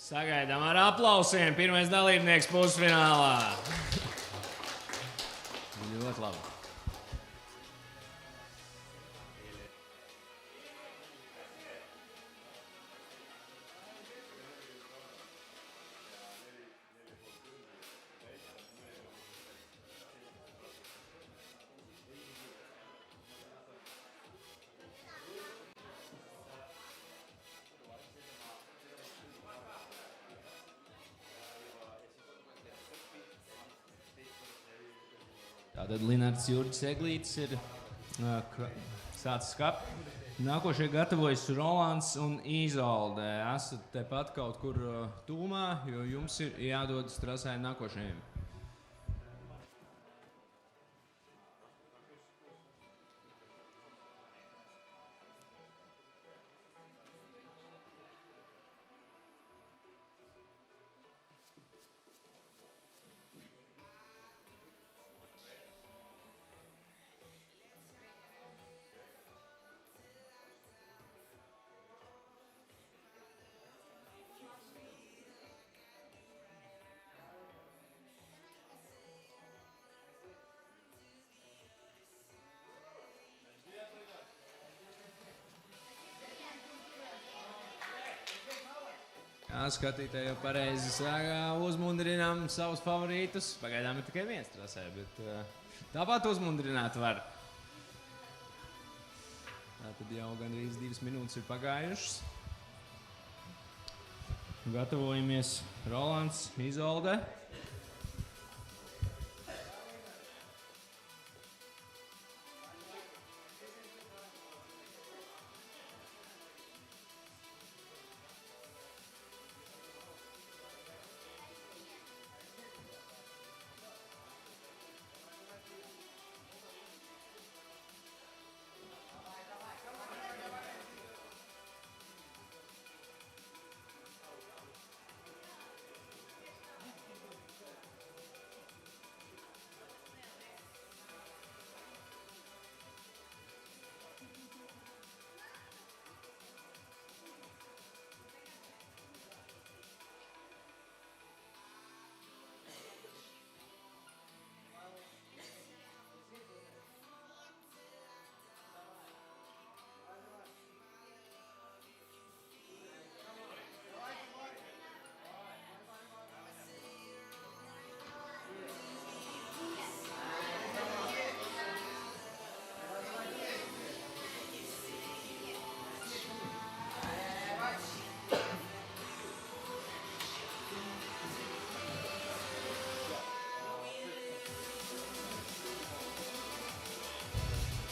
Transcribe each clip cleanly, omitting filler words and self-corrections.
Sagaidām ar aplausiem. Pirmais dalībnieks pusfinālā. Ļoti labi. Tātad Linards Jurģis Eglītis ir sācis skap. Nākošie gatavojas Rolands un Izolde. Esat tepat kaut kur tūmā, jo jums ir jādodas trasē nākošajiem. Skatītāji jau pareizi uzmundrinām savus favorītus. Pagaidām ir tikai viens trasē, bet tāpat uzmundrināt var. Tātad jau gandrīz 2 minūtes ir pagājušas. Gatavojamies Rolands, Izolde.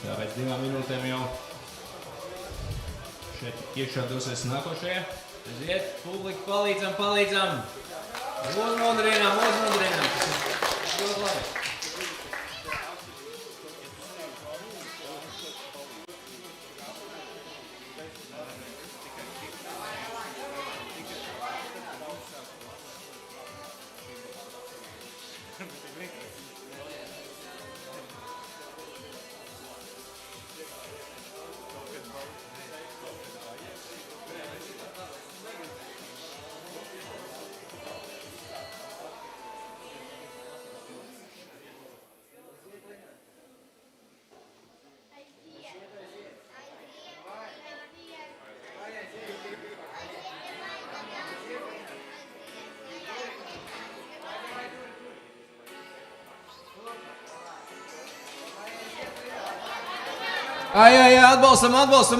Tā pēc 2 minūtēm jau šeit iekšā dosies nākošajā. Aiziet, publika, palīdzam! Uzmundrinām! Tas ir ļoti labi.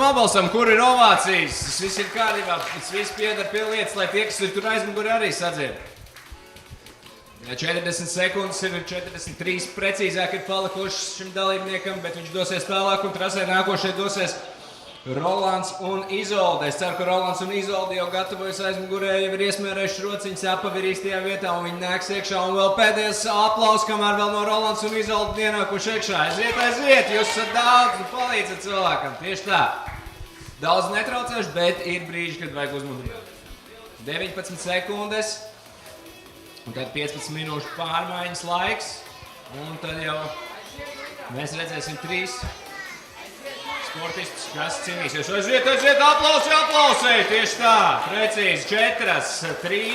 Atbalstam! Kur ir ovācijas? Tas viss ir kārtībā, tas viss pieder pie lietas, lai tie, kas ir tur aizmugurē, arī sadzied. 40 sekundes ir 43 precīzāk ir palikušas šim dalībniekam, bet viņš dosies tālāk un trasē nākošie dosies Rolands un Izolde. Es ceru, ka Rolands un Izolde jau gatavojas aizmugurē, jau ir iesmērējuši rociņas, apavirīs tajā vietā un viņi nāks iekšā. Un vēl pēdējais aplaus, kamēr vēl no Rolands un Izolde ienākuši iekšā. Aiziet, jūs esat daudz un palīdzat cilvēkam. Tieši tā. Daudz netraucējuši, bet ir brīži, kad vajag uzmundrināt. 19 sekundes un tad 15 minūšu pārmaiņas laiks. Un tad jau mēs redzēsim 3 sportistus, kas cīnīsies. Aiziet, aplausī, tieši tā, precīzi, 4, 3,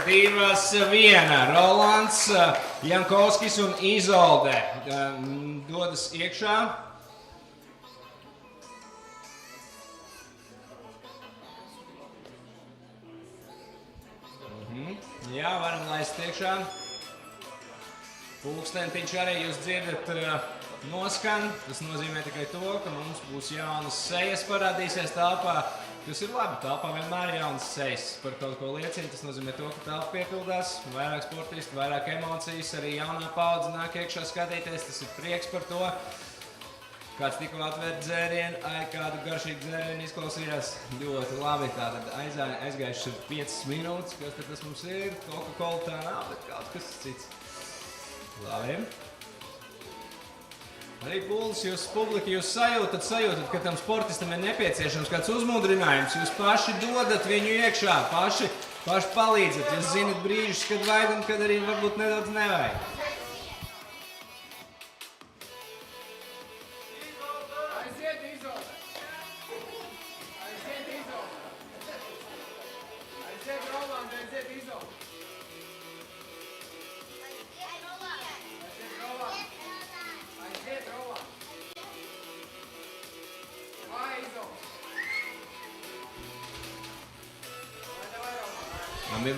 2, 1. Rolands, Jankovskis un Izolde dodas iekšā. Jā, varam laist iekšā. Pulkstentiņš arī jūs dzirdat noskan. Tas nozīmē tikai to, ka mums būs jaunas sejas parādīsies telpā. Tas ir labi, telpā vienmēr ir jaunas sejas par kaut ko liecina. Tas nozīmē to, ka telpa piepildās, vairāk sportistu, vairāk emocijas, arī jaunā paudze nāk iekšā skatīties. Tas ir prieks par to. Kāds tikko atvērt dzērienu, kādu garšīgu dzērienu izklausījās ļoti labi. Tātad aizgājuši 5 minūtes, kas tad tas mums ir? Coca-Cola tā nav, bet kaut kas cits. Labi. Arī pūlis, jūs publika, jūs sajūtat, ka tam sportistam ir nepieciešams kāds uzmundrinājums. Jūs paši dodat viņu iekšā, paši palīdzat. Jūs zinat brīžus, kad vajag un kad arī varbūt nedaudz nevajag.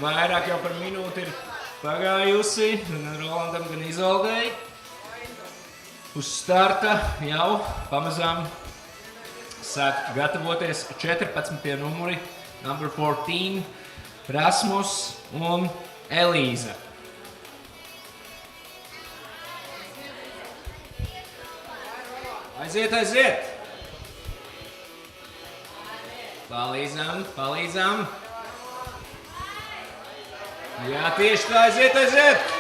Vairāk jau par minūti ir pagājusi, gan Rolandam, gan Izoldei. Uz starta jau pamazām sāk gatavoties 14 numuri, number 14, Rasmus un Elīza. Aiziet! Palīdzam! Jā, tieši tā, aiziet!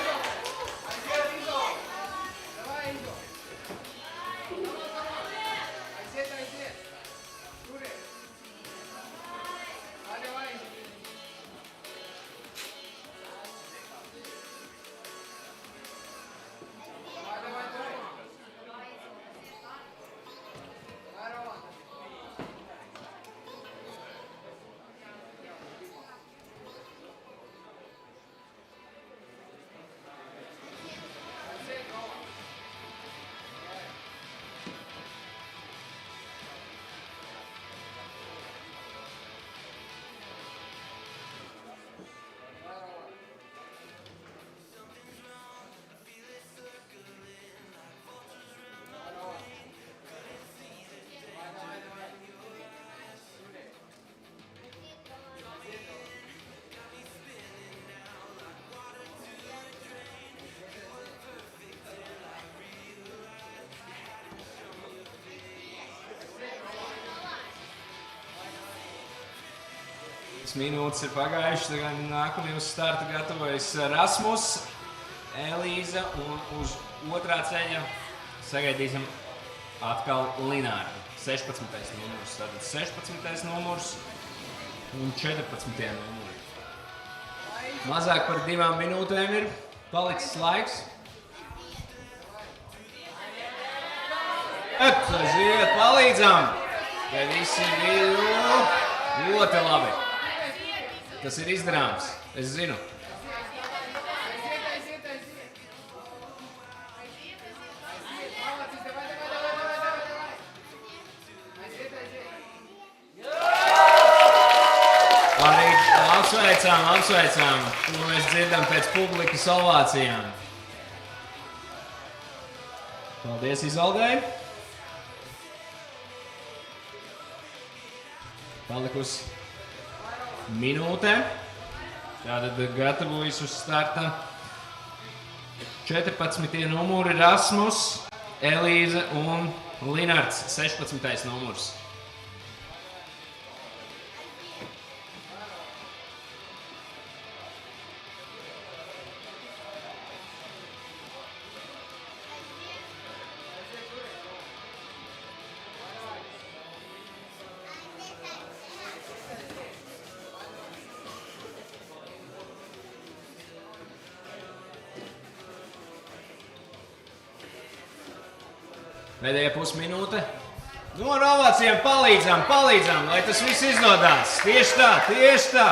Minūtes ir pagājušas, tagad nākamajā uz starta gatavojas Rasmus, Elīza un uz otrā ceļa sagaidīsim atkal Lināru. 16. numurs, tātad 16. numurs un 14. numuri. Mazāk par 2 minūtēm ir palicis laiks. Aiziet, palīdzam! Te visi ir ļoti labi. Tas ir izdarāms, es zinu. Arī apsveicām, ko mēs dzirdam pēc publikas ovācijām. Paldies Izoldei. Palikusi minūte. Tātad gatavojas uz starta 14. numuri Rasmus, Elīza un Linards, 16. numurs. Pēdējā pusminūte. No ovācijām palīdzam, lai tas viss izdodās. Tieši tā.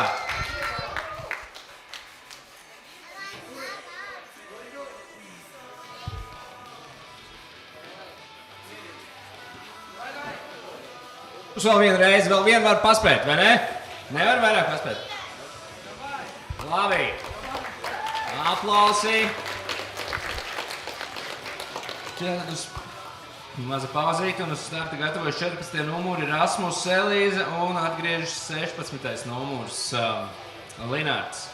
Uz vēl vienu reizi, vēl vienu var paspēt, vai ne? Nevar vairāk paspēt. Labi. Aplausi. Tad uz maza pauzīte un uz starta gatavojas 14. numuri Rasmus Elīze un atgriežas 16. numurs Linārds.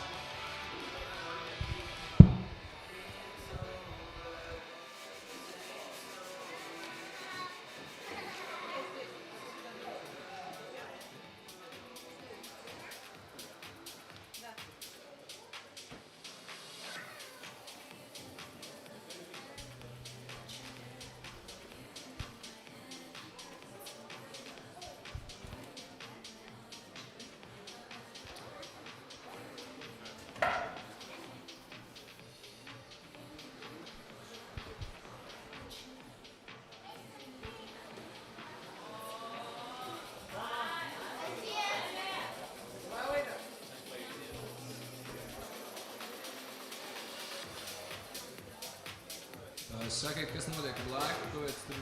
Sakiet, kas notiek ar laiku, ko veids tur?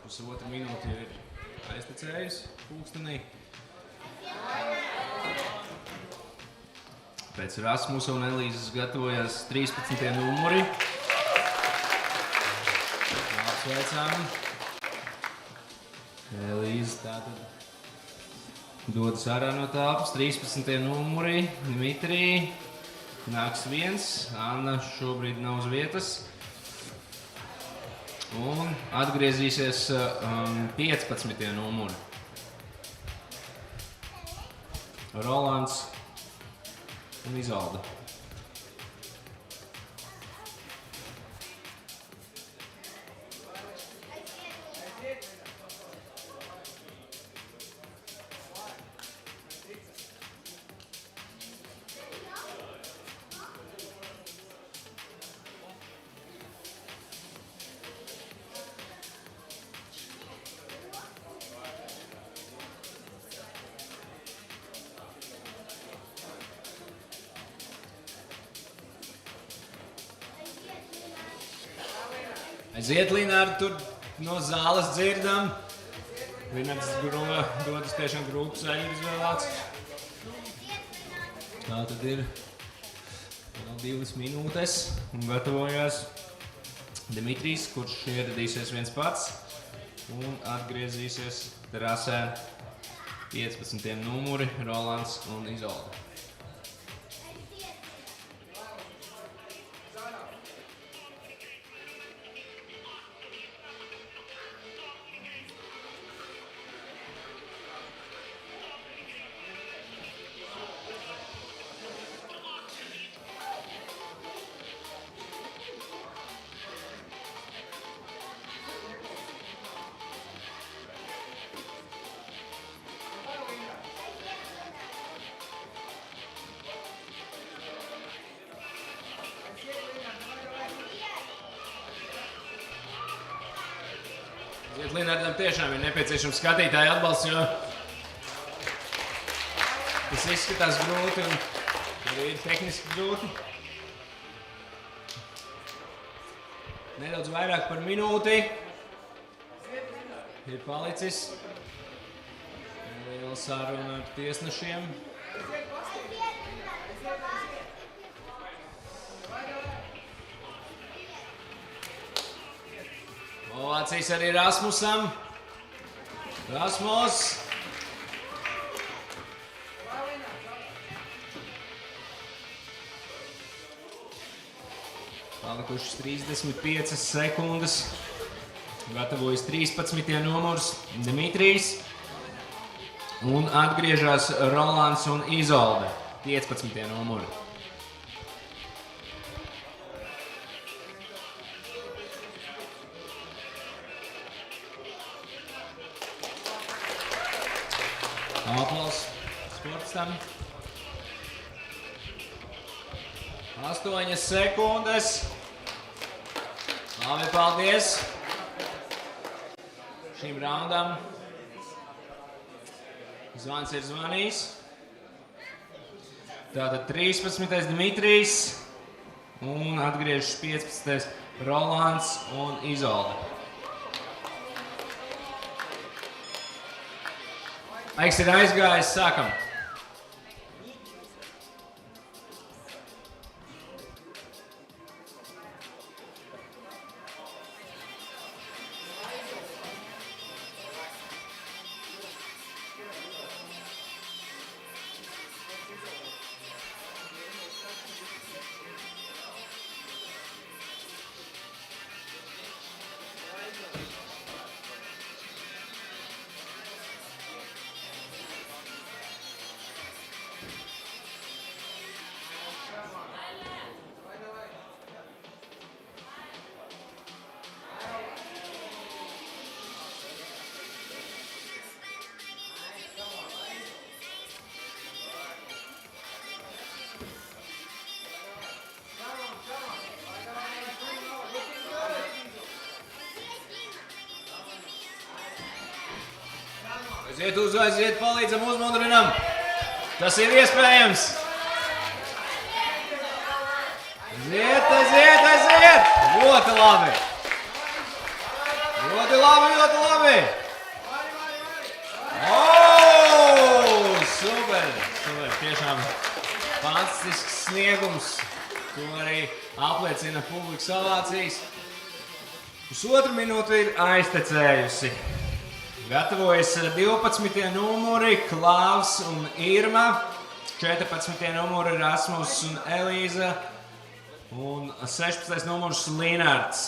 Pusotra minūte jau ir aiztecējusi pulkstenī. Pēc Rasmusa un Elīzes gatavojas 13. numuri. Apsveicām. Elīze tātad dodas ārā no tāpas. 13. numuri Dimitrija. Nāks viens. Anna šobrīd nav uz vietas. Un atgriezīsies 15. numuri. Rolands un Izolde. Aiziet, Linārdi, tur no zāles dzirdam. Linārds dodas tiešām grūti saļu izvēlēts. Tā tad ir vēl 2 minūtes un gatavojās Dimitrijs, kurš ieradīsies viens pats un atgriezīsies trasē 15. numuri Rolands un Izolde. Linārdam tiešām ir nepieciešams skatītāju atbalsts, jo tas izskatās grūti un arī ir tehniski grūti. Nedaudz vairāk par minūti ir palicis. Liela saruna ar tiesnešiem. Ovācijas arī Rasmusam. Rasmus. Palikušas 35 sekundes. Gatavojas 13. numurs Dimitrijs. Un atgriežas Rolands un Izolde 15. numuri. Aplaus sportistam. 8 sekundes. Labi, paldies šim raundam. Zvans ir zvanījis. Tātad 13. Dimitrijs un atgriežas 15. Rolands un Izolde. Laiks ir aizgājis, sākam. Aiziet, palīdzam, uzmundrinam. Tas ir iespējams. Aiziet. Ļoti labi. Super. Tiešām fantastisks sniegums. To arī apliecina publikas ovācijas. Pusotru minūti ir aiztecējusi. Gatavojas 12. numuri Klāvs un Irma, 14. numuri Rasmus un Elīza un 16. numurs Linards.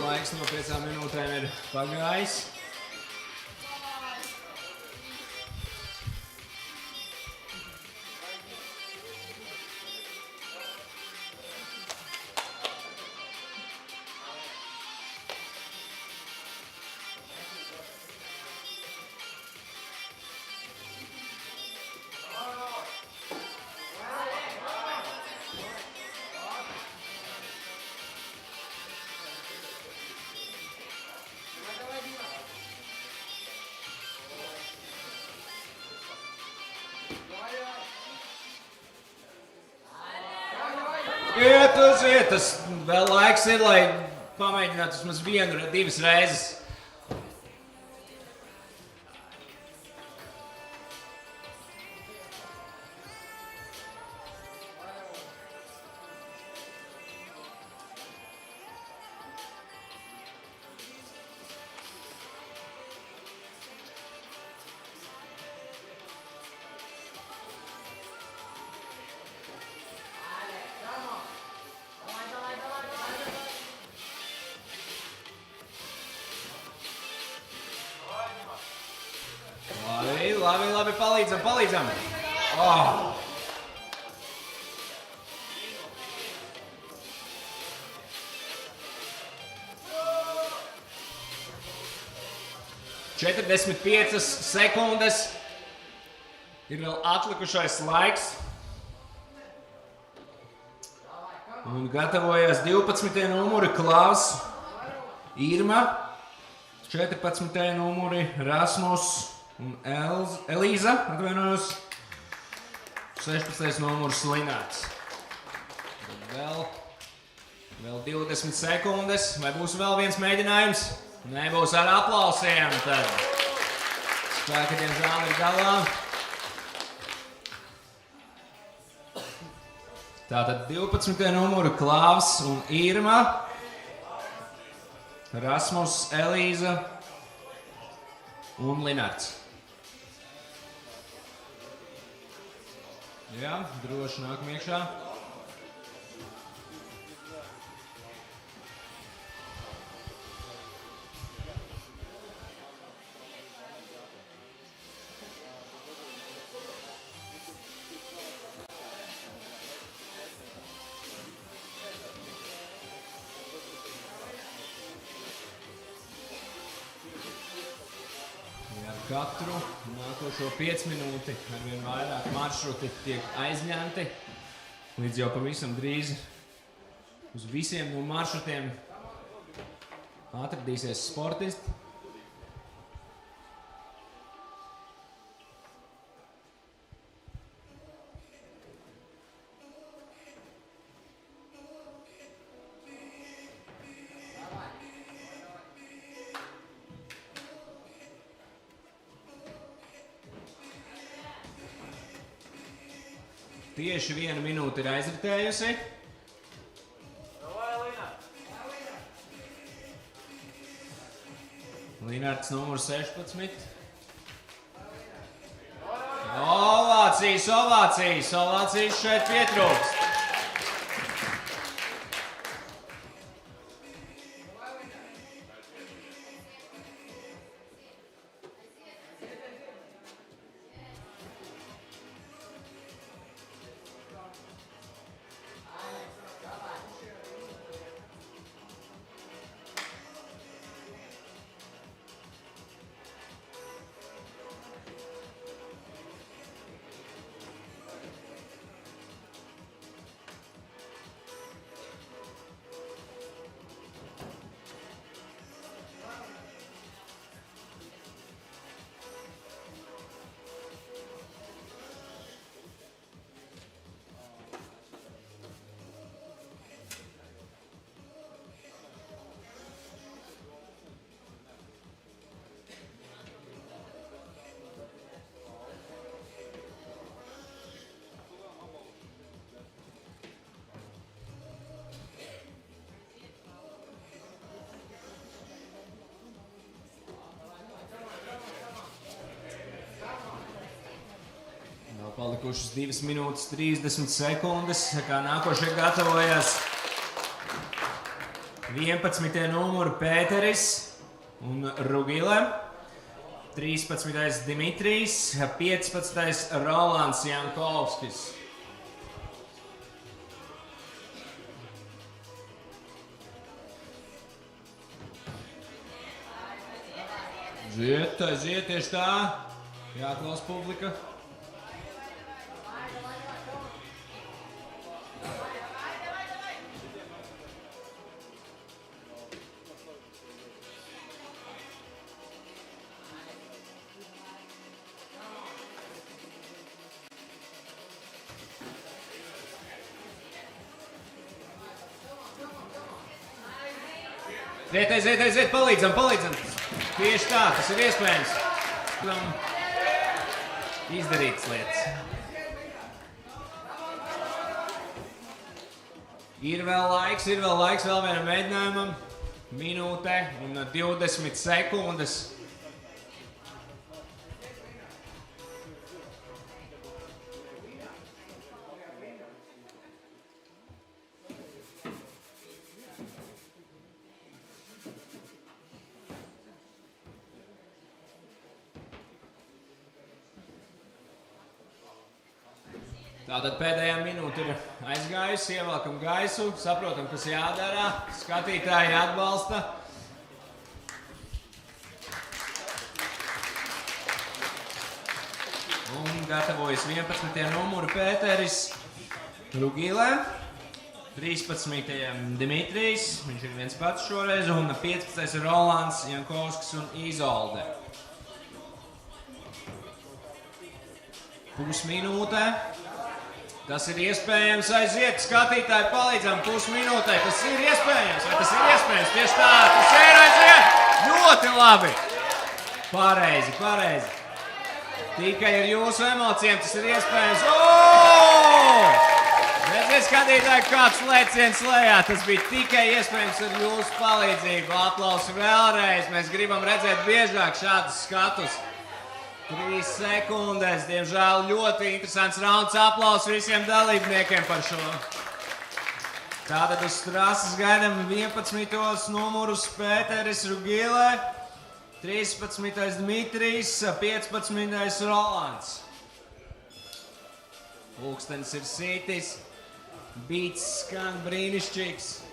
Laiks no 5 minūtēm ir pagājis. Iet, tas vēl laiks ir, lai pamēģinātu vismaz vienu, divas reizes. Labi, palīdzam. Oh. Četrdesmit 45 sekundes. Ir vēl atlikušais laiks. Un gatavojas 12. numuri Klaus, Irma, 14. numuri Rasmus un Elīza, atvainojos, 16. numurs Linārds. Vēl 20 sekundes, vai būs vēl viens mēģinājums? Nebūs ar aplausiem, tad spēki diemžēl ir galā. Tātad 12. numuru Klaus un Irma, Rasmus, Elīza un Linārds. Jā, droši nākam iekšā. Katru nākošo 5 minūti arvien vairāk maršruti tiek aizņemti. Līdz jau pavisam drīz uz visiem no maršrutiem atradīsies sportisti. Tieši 1 minūte ir aizritējusi. Linārds numurs 16. Ovācijas šeit pietrūkst. Palikušas 2 minūtes 30 sekundes, kā nākošie gatavojas 11. numuru Pēteris un Rugile, 13. Dimitrijs, 15. Rolands Jankovskis. Ziet tieši tā, jāklaus publika. Ziet, palīdzam. Tieši tā, tas ir iespējams. Izdarītas lietas. Ir vēl laiks vēl vienam mēģinājumam. Minūte un 20 sekundes. Tātad pēdējā minūte ir aizgājusi, ievelkam gaisu, saprotam, kas jādara, skatītāji atbalsta. Un gatavojas 11. numuru Pēteris Rugilē, 13. Dimitrijs, viņš ir viens pats šoreiz, un 15. Rolands Jankovskis un Izolde. Pusminūte. Tas ir iespējams, aiziet, skatītāji palīdzam pusminūtē, tas ir iespējams, vai tas ir iespējams, tieši tā, tas ir aiziet, ļoti labi. Pareizi. Tikai ar jūsu emocijām tas ir iespējams. Redziet, skatītāji, kāds lēciens lejā, tas bija tikai iespējams ar jūsu palīdzību. Aplausi vēlreiz, mēs gribam redzēt biežāk šādus skatus. 3 sekundes, diemžēl ļoti interesants rauns, aplausi visiem dalībniekiem par šo. Tātad uz trases gaidām 11. numurus Pēteris Rugilē, 13. Dmitrijs, 15. Rolands. Pulkstenis ir sītis, beats skan brīnišķīgs.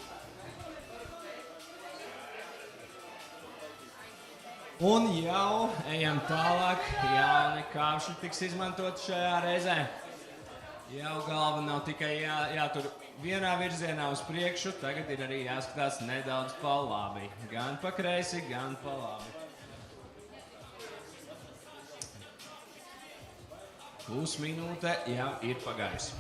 Un jau ejam tālāk, jauni kāpši tiks izmantot šajā reizē. Jau galva nav tikai jātur vienā virzienā uz priekšu, tagad ir arī jāskatās nedaudz pa labi. Gan pa kreisi, gan pa labi. Pusminūte jau ir pagājusi.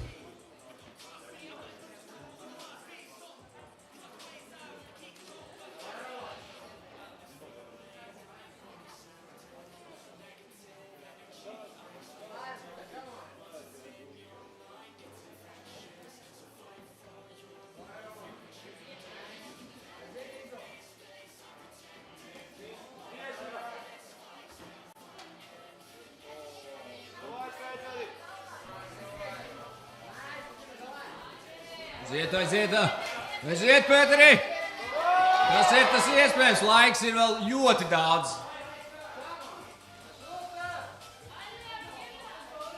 Aiziet, Pēteri! Tas ir iespējams, laiks ir vēl ļoti daudz.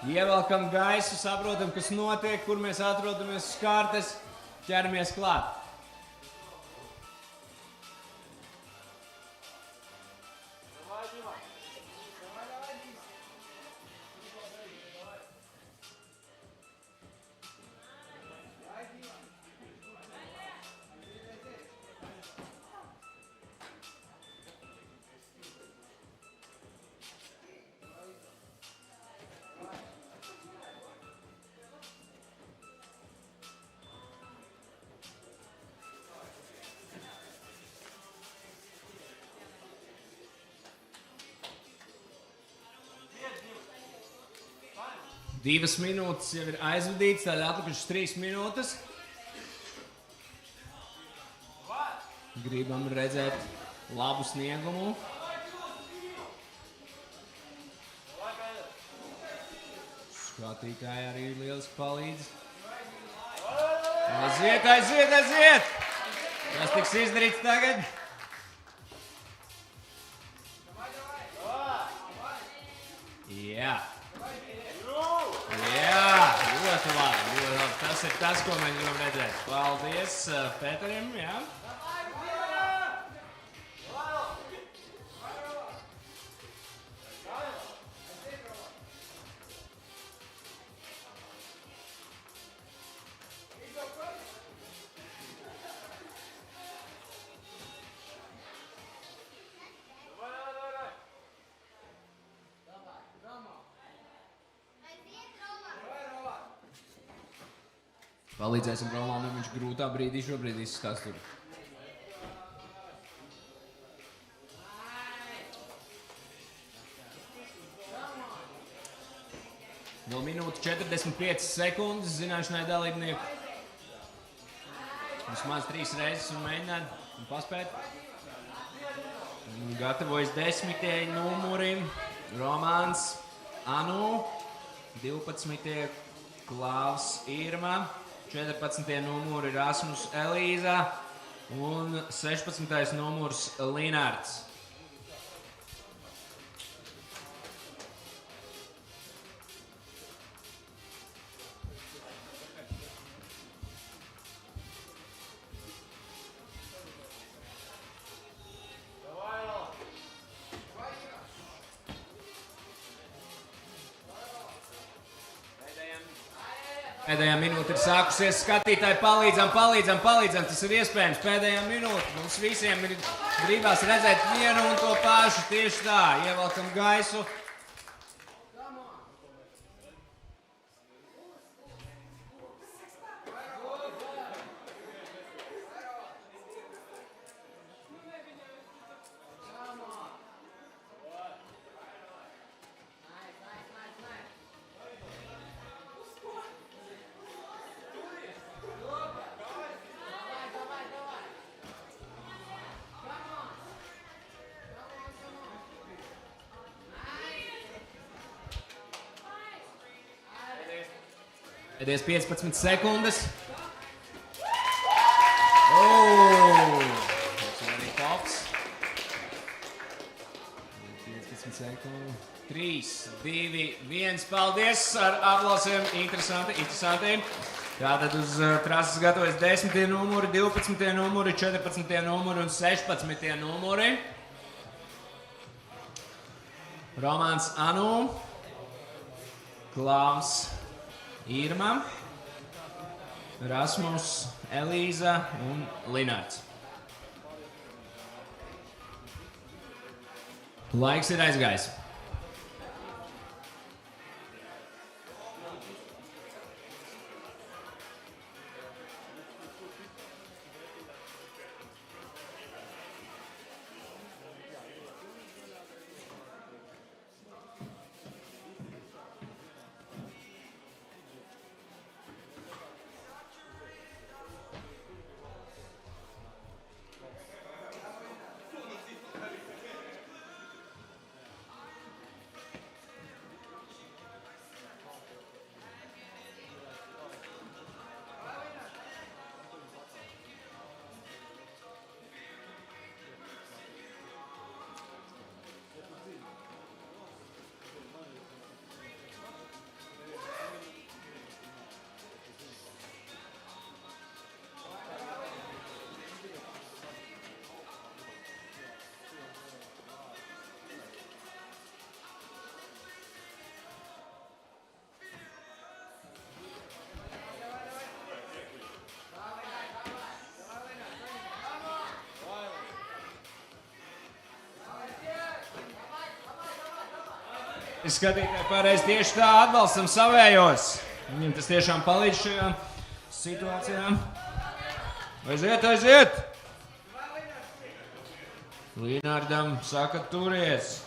Ievelkam gaisu, saprotam, kas notiek, kur mēs atrodamies uz kartes, ķeramies klāt. Divas minūtes jau ir aizvadītas, tad atlikušas 3 minūtes. Gribam redzēt labu sniegumu. Skatītāji arī lieliski palīdz. Aiziet! Tas tiks izdarīts tagad. Ļoti labi. Tas ir tas, ko mēs gribam redzēt. Paldies Pēterim, jā. Palīdzēsim Rolandam, viņš grūtā brīdī šobrīd izskatās tur. Vēl minūte 45 sekundes zināšanai dalībnieku. Vismaz 3 reizes un mēģināt un paspēt. Gatavojas 10. numurim Romāns Anu, 12. Klaus Irma, 14. numuri Rasmus Elīza un 16. numurs Linārds. Pēdējā minūte ir sākusies. Skatītāji, palīdzam. Tas ir iespējams. Pēdējā minūte. Mums visiem ir gribās redzēt vienu un to pašu. Tieši tā. Ievelkam gaisu. Pēdējais 15 sekundes. Tas ir arī tops. 15 sekundes. 3, 2, 1. Paldies ar aplausiem. Interesanti. Tātad uz trases gatavojas 10. numuri, 12. numuri, 14. numuri un 16. numuri. Romāns Anu. Klaus Irma, Rasmus, Elīza un Linards. Laiks ir aizgājis. Skatītāji, pareizi tieši tā atbalstam savējos. Viņam tas tiešām palīdz šajā situācijā. Aiziet! Linardam saka turies.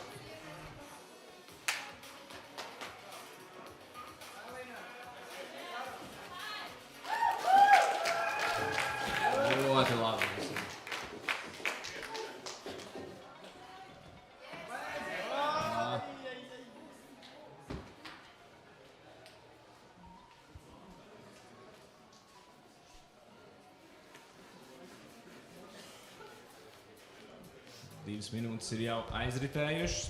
Ļoti labi. 2 minūtes ir jau aizritējušas.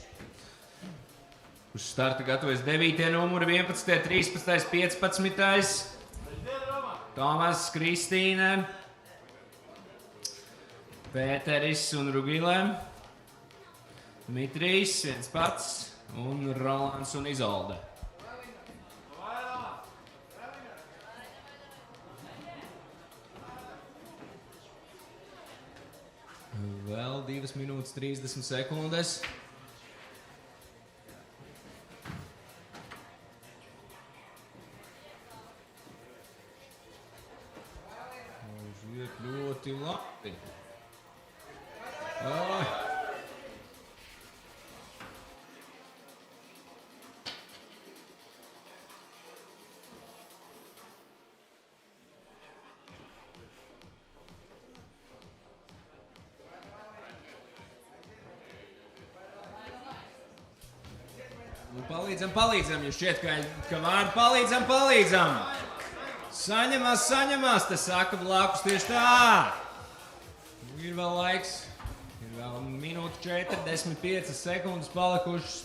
Uz starta gatavojas 9. numuri, 11., 13., 15. Tomas, Kristīne, Pēteris un Rugilē, Dmitrijs, viens pats, un Rolands un Izolde. Vēl 2 minūtes 30 sekundes. Aiziet ļoti labi. Palīdzam, jo šķiet, ka vārdu palīdzam. Saņemās, te saka blakus tieši tā. Ir vēl laiks, ir vēl minūte 45 sekundes palikušas.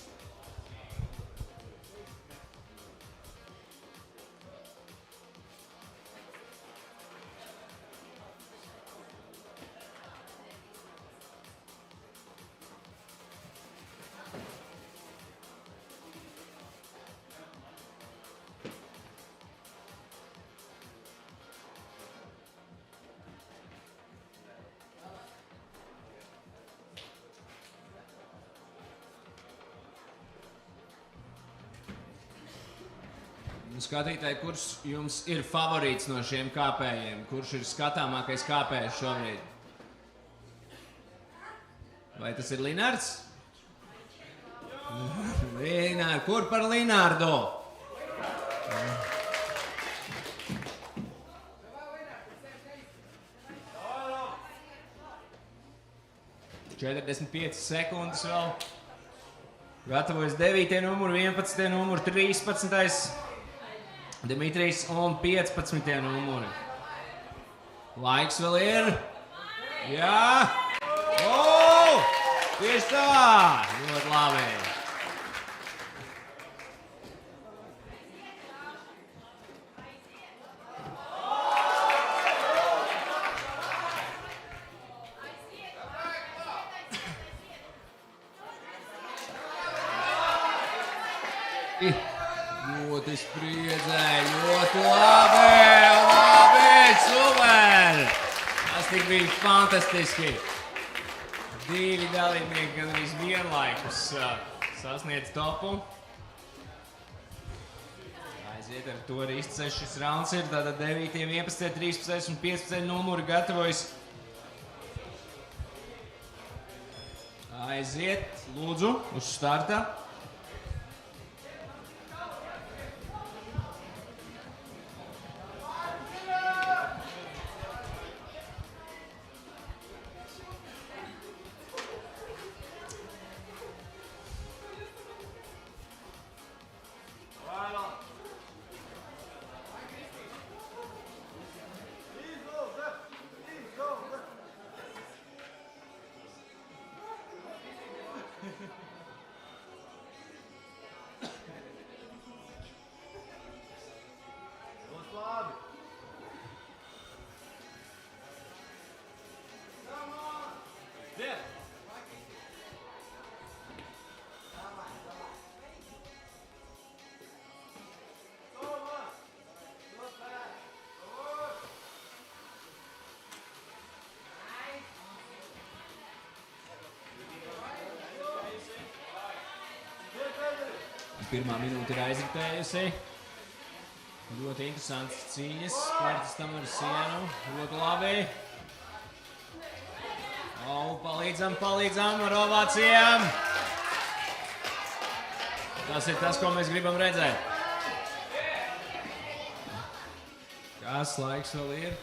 Skatītāji, kurš jums ir favorīts no šiem kāpējiem? Kurš ir skatāmākais kāpējs šobrīd? Vai tas ir Linārds? Linārds, kur par Linārdu? ...45 sekundes vēl. Gatavojas 9. numuru, 11. numuru, 13. Dimitrijs un 15. numuri. Laiks vēl ir. Jā! O! Tieši tā! Ļoti labi! Ļoti spriedzēja, ļoti labi, super! Tas tik bija fantastiski. Divi dalībnieki gan arī vienlaikus sasniedz topu. Aiziet ar to arī izcēs šis rauns ir, tātad 9, 11, 13 un 15 numuri gatavojas. Aiziet, lūdzu, uz starta. Pirmā minūte ir aizritējusi. Ļoti interesants cīņas. Spārtas tam ar sienu. Ļoti labi. Palīdzam ar ovācijām. Tas ir tas, ko mēs gribam redzēt. Kas laiks vēl ir?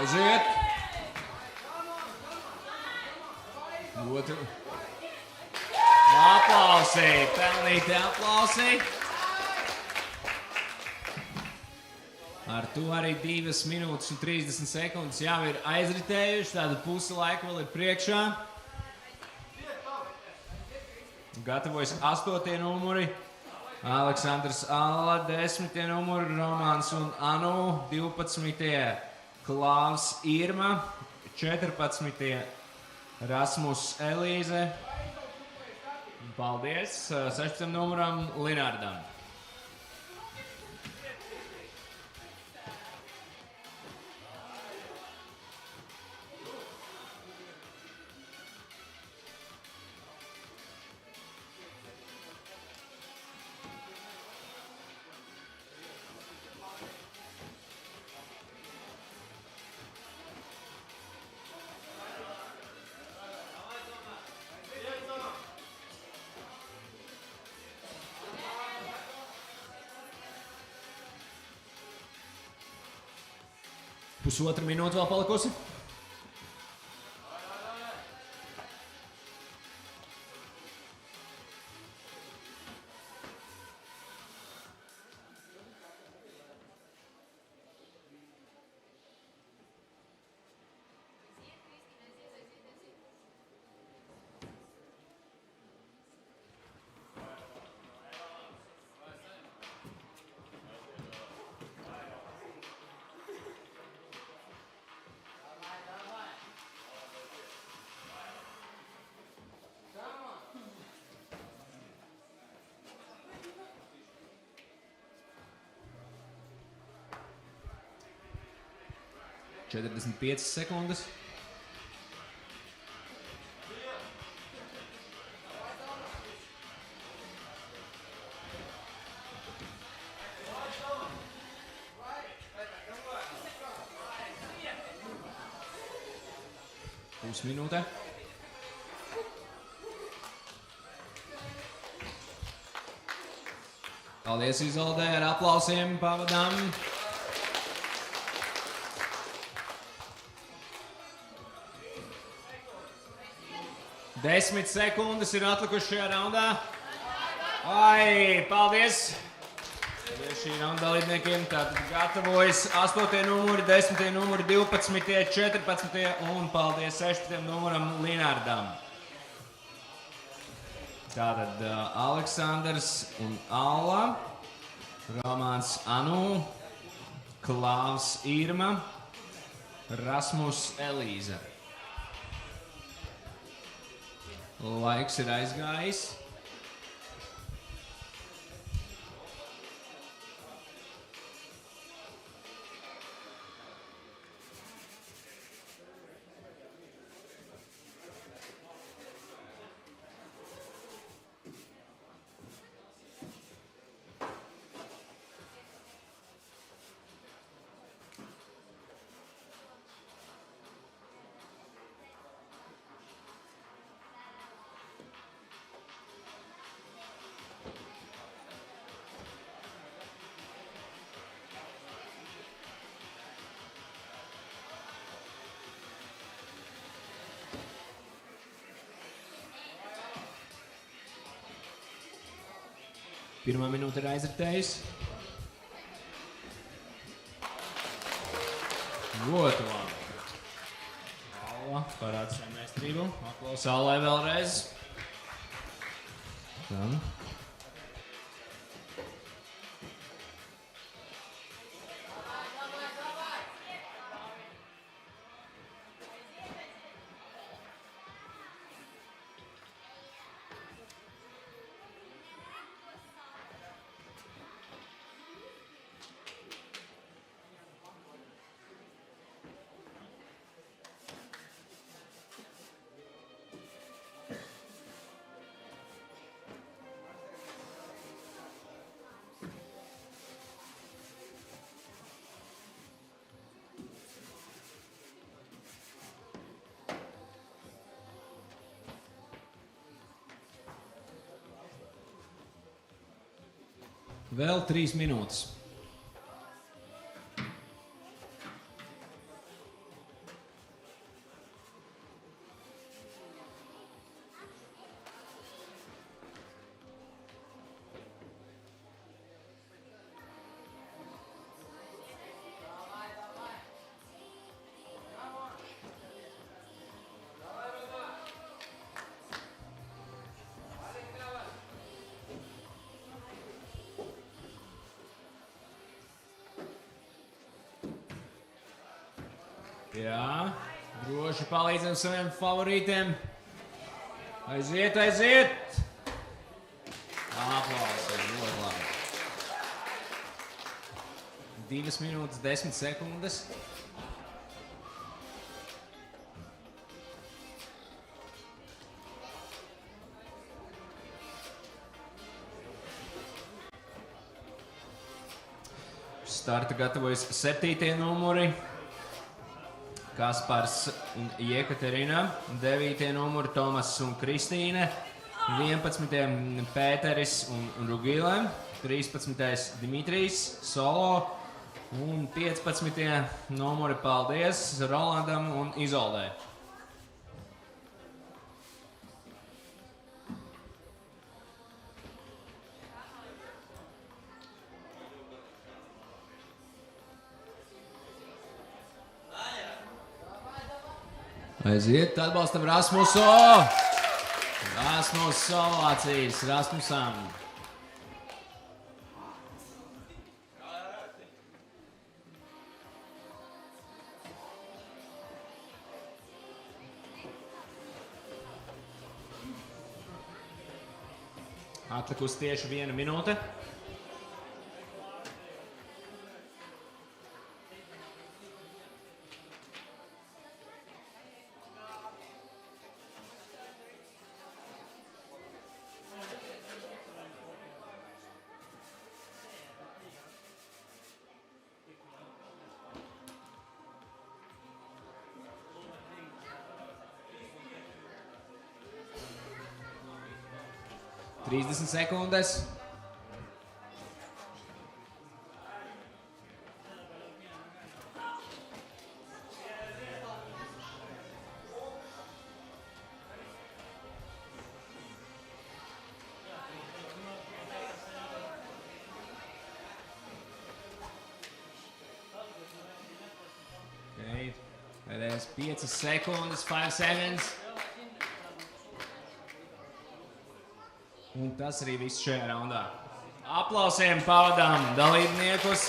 Aiziet! Ļoti aplausi, pelnīti aplausi. Ar to arī 2 minūtes un 30 sekundes jau ir aizritējuši, tāda puse laika vēl ir priekšā. Gatavojas 8. numuri. Aleksandrs Alla, 10. numuri, Romāns un Anu, 12. Klāvs Irma, 14. Rasmus Elīze. Paldies 16. numuram Linārdam. Pusotra minūte vēl palikusi. 45 sekundes. Pusminūte. Paldies Izoldē, ar aplausiem pavadām. Desmit sekundes ir atlikuši šajā raundā. Ai, paldies! Šī raunda dalībniekiem tātad gatavojas 8. numuri, 10. numuri, 12., 14. un paldies 16. numuram Linārdam. Tātad Aleksandrs un Alla, Romāns Anu, Klāvs Irma, Rasmus Elīza. Laiks ir aizgājis. Pirmā minūte ir aizritējusi. Ļoti labi. Alla parāda savu meistarību. Aplaus Allai vēlreiz. Tā. Vēl 3 minūtes. Jā, droši palīdzam saviem favorītiem. Aiziet, aiziet! Aplausi, ļoti labi. 2 minūtes, 10 sekundes. Starta gatavojas 7. numuri. Kaspars un Jekaterina, 9. numuri Tomas un Kristīne, 11. Pēteris un Rugile, 13. Dimitrijs, Solo un 15. numuri paldies Rolandam un Izoldē. Aiziet, atbalstam Rasmusu! Rasmus Solācijas, Rasmusam! Atlikusi tieši 1 minūte. 30 sekundes. Pēdējais 5 sekundes, 5 seconds. Un tas arī viss šajā raundā. Aplausiem pavadām dalībniekus.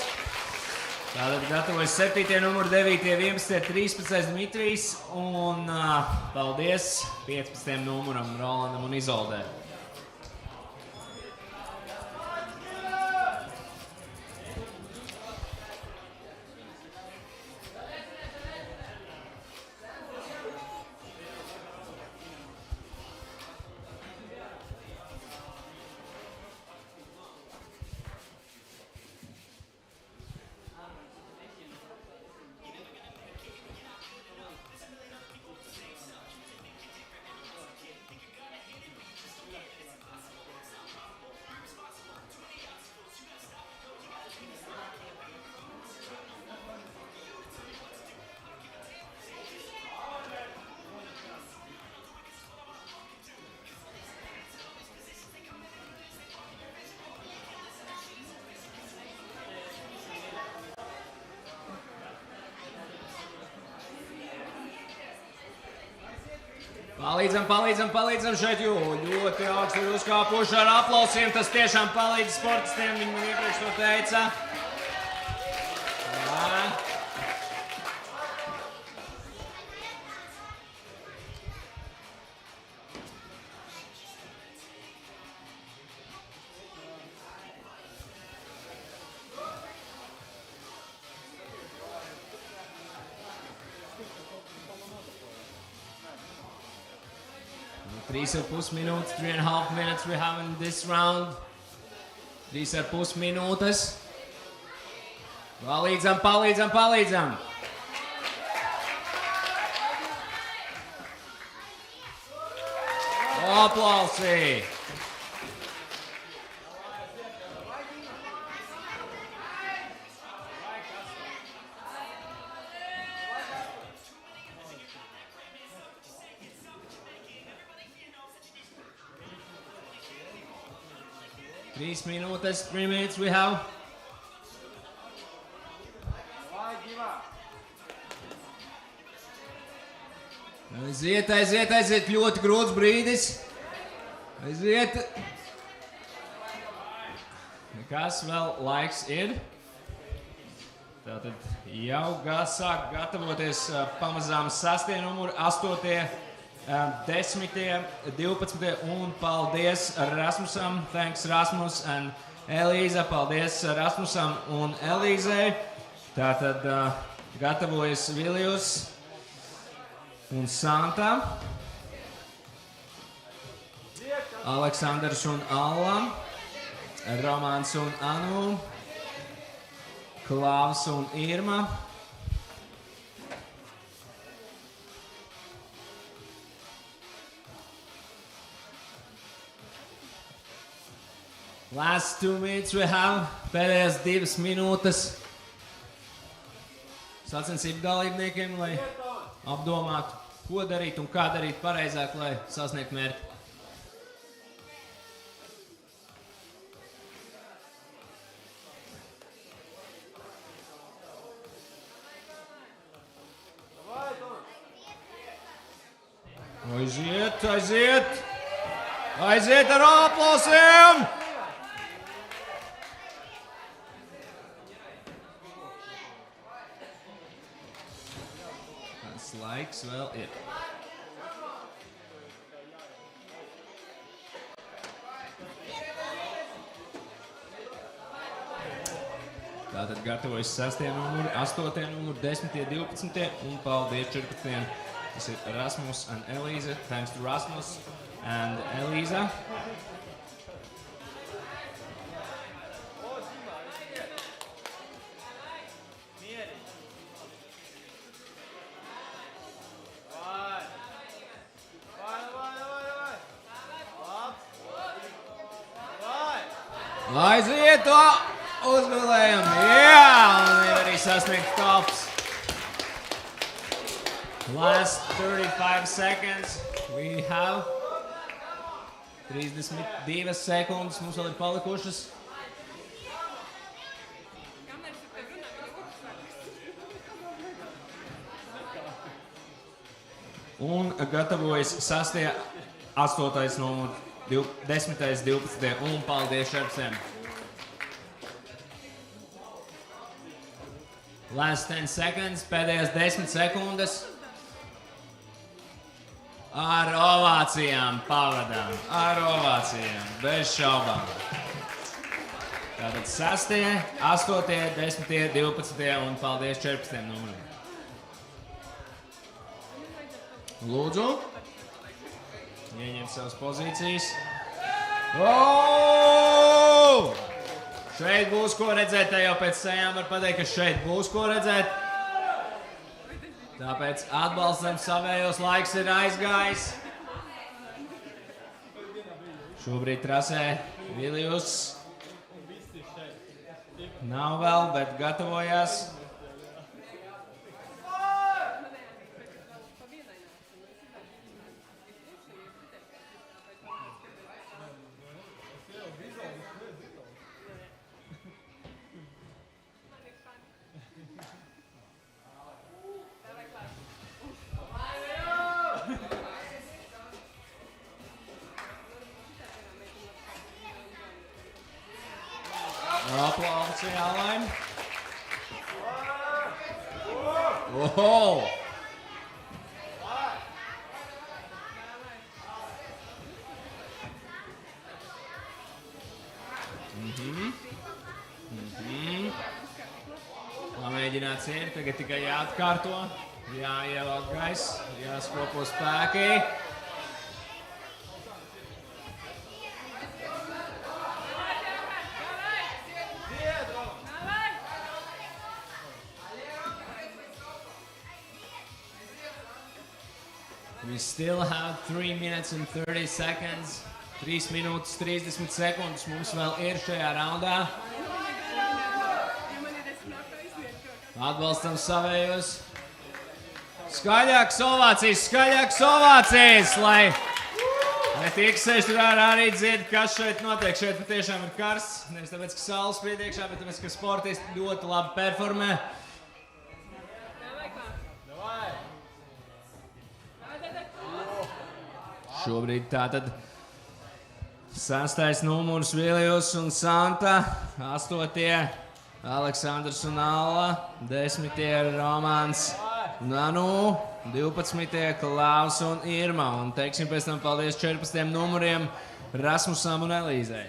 Tātad gatavojas 7. numur, 9. 11. 13. Dmitrijs un paldies 15. numuram Rolandam un Izoldē. Palīdzam šeit, jo ļoti augstu ir uzkāpuši ar aplausiem. Tas tiešām palīdz sportistiem, viņi man iepriekš to teica. Jā. Trīs ar pus minūtes, 3.5 minutes we have in this round. 3 ar pus minūtes. Palīdzam. Aplausi! Trīs minūtes, 3 minutes we have. Aiziet, ļoti grūts brīdis. Aiziet. Nekas, vēl laiks ir. Tātad jau sāk gatavoties pamazām 6. numuru, 8. 10. 12. un paldies Rasmusam. Thanks Rasmus and Elīza. Paldies Rasmusam un Elīzei. Tātad gatavojas Viljus un Santa. Aleksandrs un Alla. Romāns un Anu. Klaus un Irma. Last 2 minutes we have. Pēdējās 2 minūtes sacensību dalībniekiem, lai apdomātu, ko darīt un kā darīt pareizāk, lai sasniegtu mērķi. Aiziet ar aplausiem! Laiks vēl ir. Tātad gatavojas 6. numuru, 8. numuru, 10. 12. un paldies 14. Tas ir Rasmus and Elīza. Thanks to Rasmus and Elīza. Aiziet to uzvilējumu. Jā, un ir arī sasniegt tops. Last 35 seconds. We have 32 sekundes mums vēl ir palikušas. Un gatavojas 6., 8. numurs, 10., 12. un paldies Šerpsiem. Last 10 seconds, pēdējās 10 sekundes. Ar ovācijām pavadām, ar ovācijām, bez šaubām. Tātad 6., 8., 10., 12. un paldies 14. numuram. Lūdzu, ieņem savas pozīcijas. Oh! Šeit būs ko redzēt, te jau pēc sejām var pateikt, ka šeit būs ko redzēt. Tāpēc atbalstam savējos, laiks ir aizgājis. Šobrīd trasē Vilijus. Nav vēl, bet gatavojās. Aplausi jālaim. Oho! Pamēģināts ir, tagad tikai jāatkārto, jāievelk gaiss, jāskopo spēki. We still have 3 minutes and 30 seconds. 3 minūtes 30 sekundes mums vēl ir šajā raundā. Atbalstam savējos. Skaļākas ovācijas, lai tie, kas sēž tur ārā, arī dzird, kas šeit notiek. Šeit patiešām ir karsts. Nevis tāpēc, ka saules spīd iekšā, bet tāpēc, ka sportisti ļoti labi performē. Šobrīd tātad 6. numurs Vilijus un Santa, 8. Aleksandrs un Alla, 10. Romāns Nanu, 12. Klaus un Irma. Un teiksim pēc tam paldies 14 numuriem Rasmusam un Elīzei.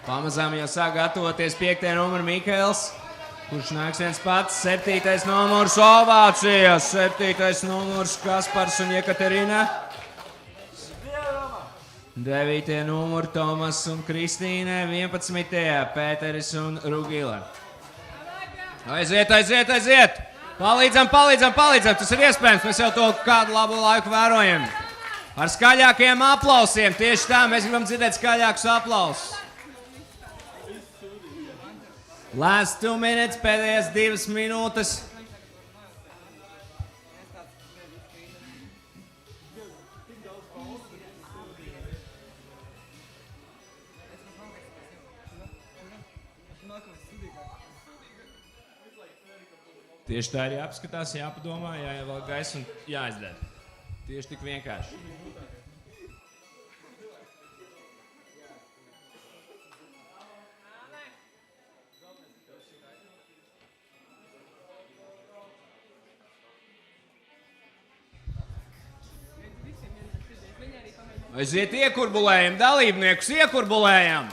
Pamazām jau sāk gatavoties 5. numurs Mikaels, kurš nāks viens pats. 7. numurs ovācijas, 7. numurs Kaspars un Jekaterina. 9. numurs Tomas un Kristīne, 11. Pēteris un Rugila. Aiziet! Palīdzam! Tas ir iespējams, mēs jau to kādu labu laiku vērojam. Ar skaļākiem aplausiem, tieši tā, mēs gribam dzirdēt skaļākus aplausus. Last 2 minutes, pēdējās 2 minūtes. Tieši tā ir jāapskatās, jāpadomā, jāievelk gaiss un jāizdara. Tieši tik vienkārši. Aiziet iekurbulējam, dalībniekus iekurbulējam.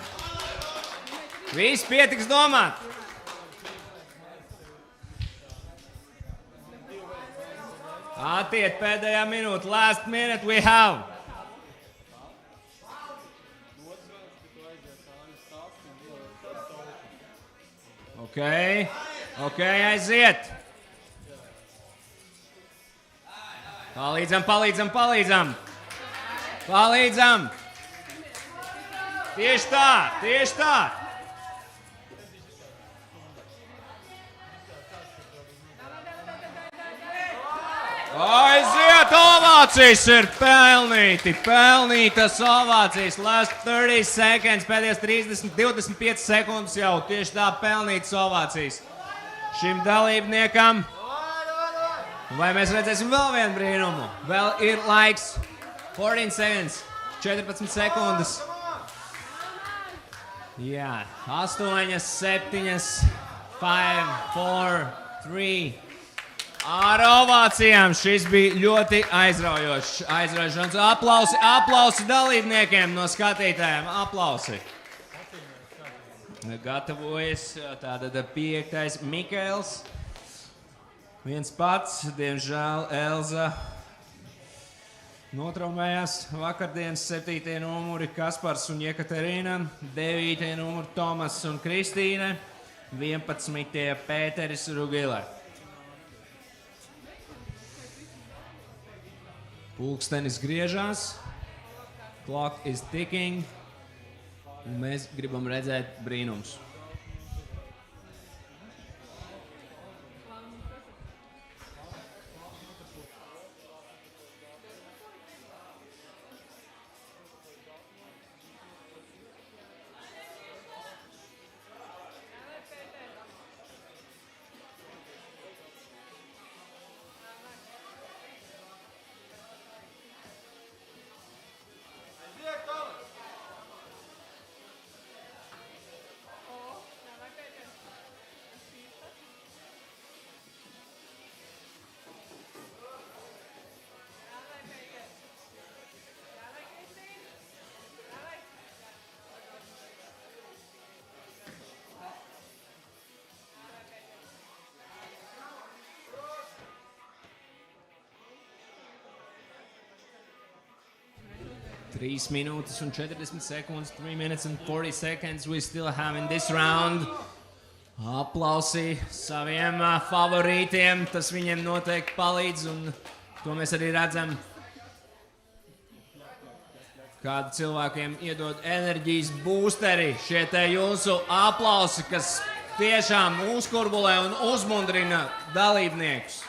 Viss pietiks domāt. Attiet pēdējā minūte, last minute we have. Ok, aiziet. Palīdzam. Tieši tā. Aiziet, ovācijas ir pelnītas ovācijas. Last 30 seconds, pēdējās 25 sekundes jau tieši tā pelnītas ovācijas. Šim dalībniekam. Vai mēs redzēsim vēl vienu brīnumu? Vēl ir laiks. 14 seconds, 14 sekundes. Jā, 8, 7, 5, 4, 3. Ar ovācijām šis bija ļoti aizraujošs. Aplausi dalībniekiem no skatītājiem. Aplausi. Gatavojas tātad 5. Mikails. Viens pats, diemžēl Elza notraumējās. Vakardienas 7. numuri Kaspars un Jekaterīna. 9. numuri Tomas un Kristīne. 11. Pēteris Rugile. Pulkstenis griežās, clock is ticking, un mēs gribam redzēt brīnums. Three minutes and 40 seconds, 3 minutes and 40 seconds. We still have in this round. Aplausi saviem favorītiem. Tas viņiem noteikti palīdz, un to mēs arī redzam. Kādu cilvēkiem iedod enerģijas boosteri. Šie te jūsu aplausi, kas tiešām uzkurbulē un uzmundrina dalībniekus.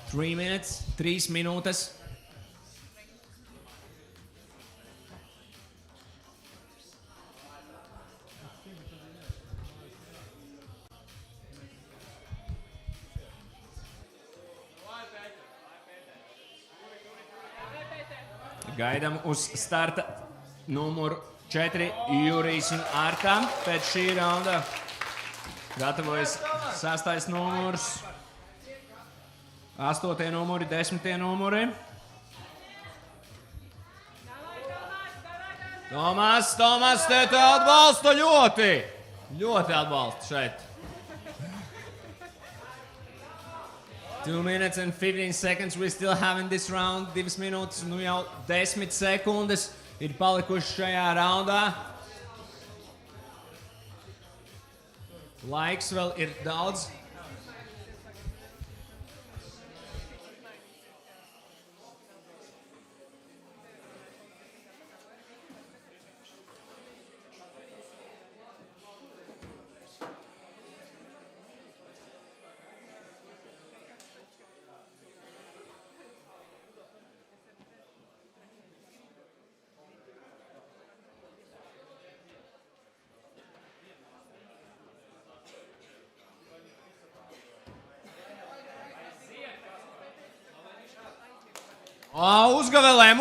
Three minutes, 3 minūtes. Gaidām uz starta numuru 4 Jurijs un Arta. Pēc šī raunda gatavojas 6. numurs. 8. numuri, 10. numuri. Tomas, te atbalsta ļoti atbalsta šeit. 2 minutes and 15 seconds we still have in this round. 2 minūtes, nu jau 10 sekundes ir palikuši šajā raundā. Laiks vēl ir daudz.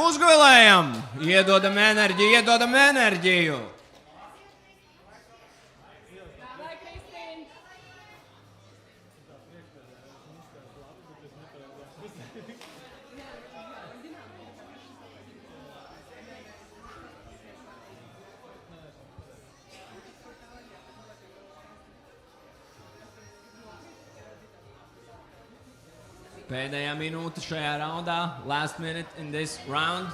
Uzgavilējam! Iedodam enerģiju! Pēdējā minūte šajā raundā. Last minute in this round.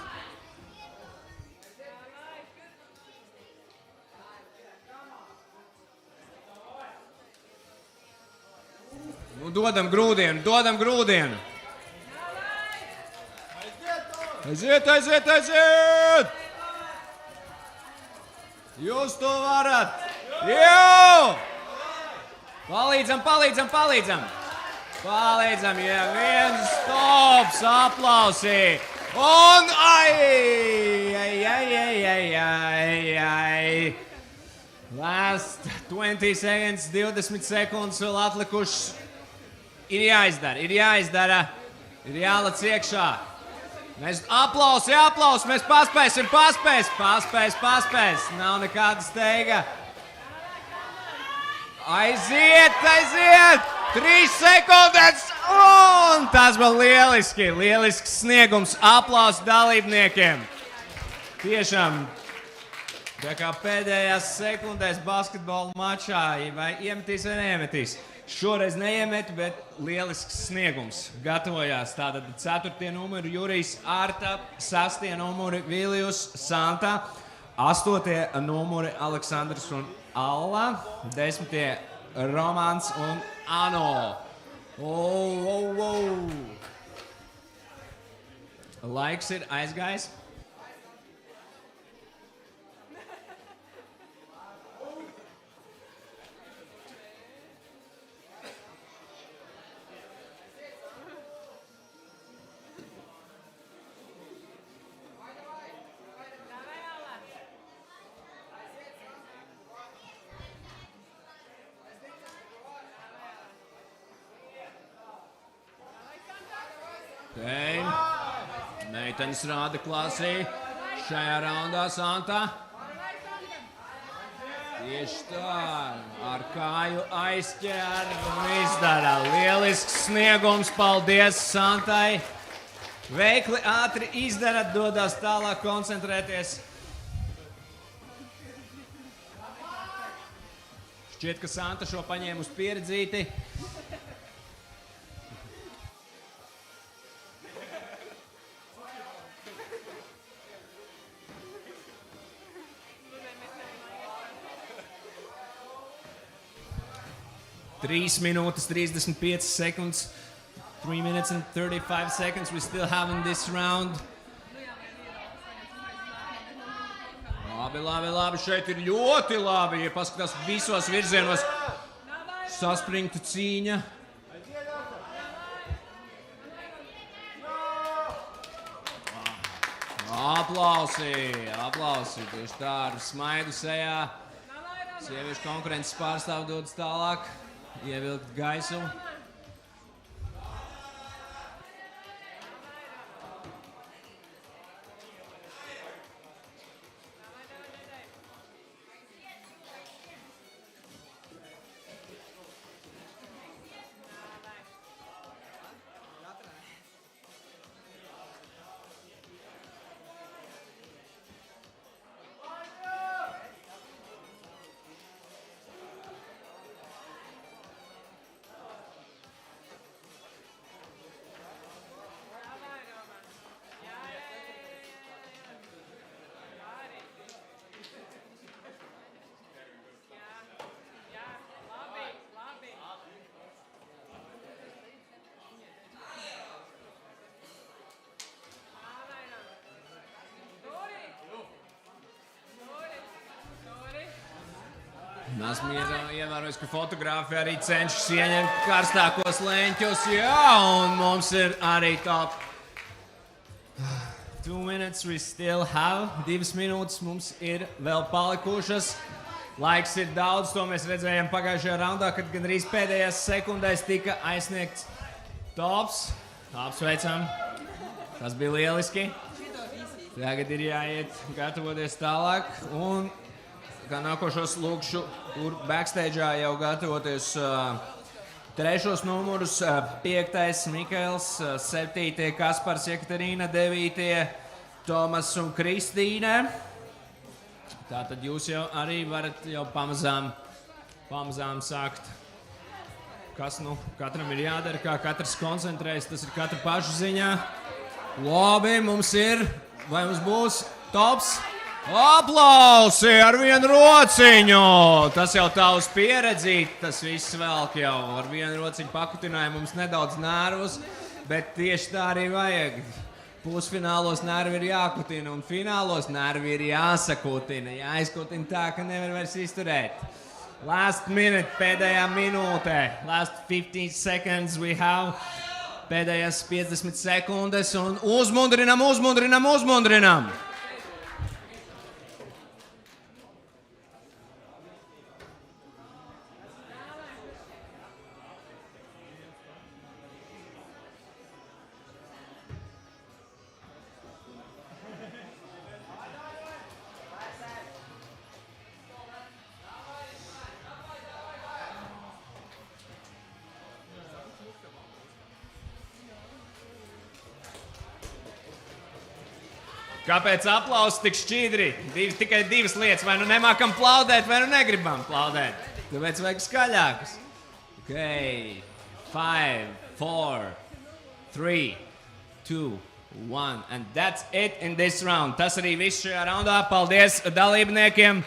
Nu, dodam grūdienu. Aiziet! Jūs to varat! Jū! Palīdzam! Ja viens stops, aplausī! Un ai! Last 20 seconds, 20 sekundes vēl atlikušas. Ir jāizdara. Ir jālec iekšā. Mēs aplausi, mēs paspēsim. Paspēs. Nav nekāda steiga. Aiziet! 3 sekundes! Un tas bija lielisks sniegums. Aplausi dalībniekiem. Tiešām, tā kā pēdējās sekundēs basketbola mačā, vai iemetīs vai neiemetīs. Šoreiz neiemetu, bet lielisks sniegums. Gatavojās tātad 4. numuri Jurijs Ārta, 6. numuri Vilijus Santa, 8. numuri Aleksandrs un Alla, 10. Romāns un Ano. Laiks ir aizgājis. Meitenes rāda klasī. Šajā raundā Santa. Tieši tā. Ar kāju aizķer un izdara. Lielisks sniegums. Paldies Santai. Veikli ātri izdara. Dodas tālāk koncentrēties. Šķiet, ka Santa šo paņēma uz pieredzīti. Three minutes 35 seconds. 3 minutes and 35 seconds. We still have in this round. Labi. Šeit ir ļoti labi. Ja paskatās visos virzienos saspringta cīņa. Aplausi. Tieši tā ar smaidu sejā. Sieviešu konkurences pārstāv dodas tālāk. Ievilkt gaisu. Esmu ievērojis, ka fotogrāfi arī cenšas ieņemt karstākos leņķus. Jā, un mums ir arī top 2 minutes we still have. 2 minūtes mums ir vēl palikušas. Laiks ir daudz, to mēs redzējām pagājušajā raundā, kad gandrīz pēdējās sekundēs tika aizsniegts tops. Apsveicam. Tas bija lieliski. Tagad ir jāiet gatavoties tālāk. Un kā nākošos lūkšu, kur backstage'ā jau gatavoties 3. numurus, 5. Mikaels, 7. Kaspars Jekaterīna, 9. Tomas un Kristīne. Tātad jūs jau arī varat jau pamazām sākt kas katram ir jādara, kā katrs koncentrējas, tas ir katra paša ziņā. Labi, vai mums būs tops? Aplausi ar vienu rociņu! Tas jau tā uz pieredzīt, tas viss velk jau. Ar vienu rociņu pakutināja mums nedaudz nervus, bet tieši tā arī vajag. Pusfinālos nervi ir jākutina un finālos nervi ir jāsakutina. Jāizkutina tā, ka nevar vairs izturēt. Last minute, pēdējā minūte. Last 15 seconds we have. Pēdējās 50 sekundes un uzmundrinam! Kāpēc aplausi tik šķīdri? Tikai divas lietas. Vai nu nemākam plaudēt, vai nu negribam plaudēt. Tāpēc vajag skaļākus. Ok. 5, 4, 3, 2, 1. And that's it in this round. Tas arī viss šajā raundā. Paldies dalībniekiem.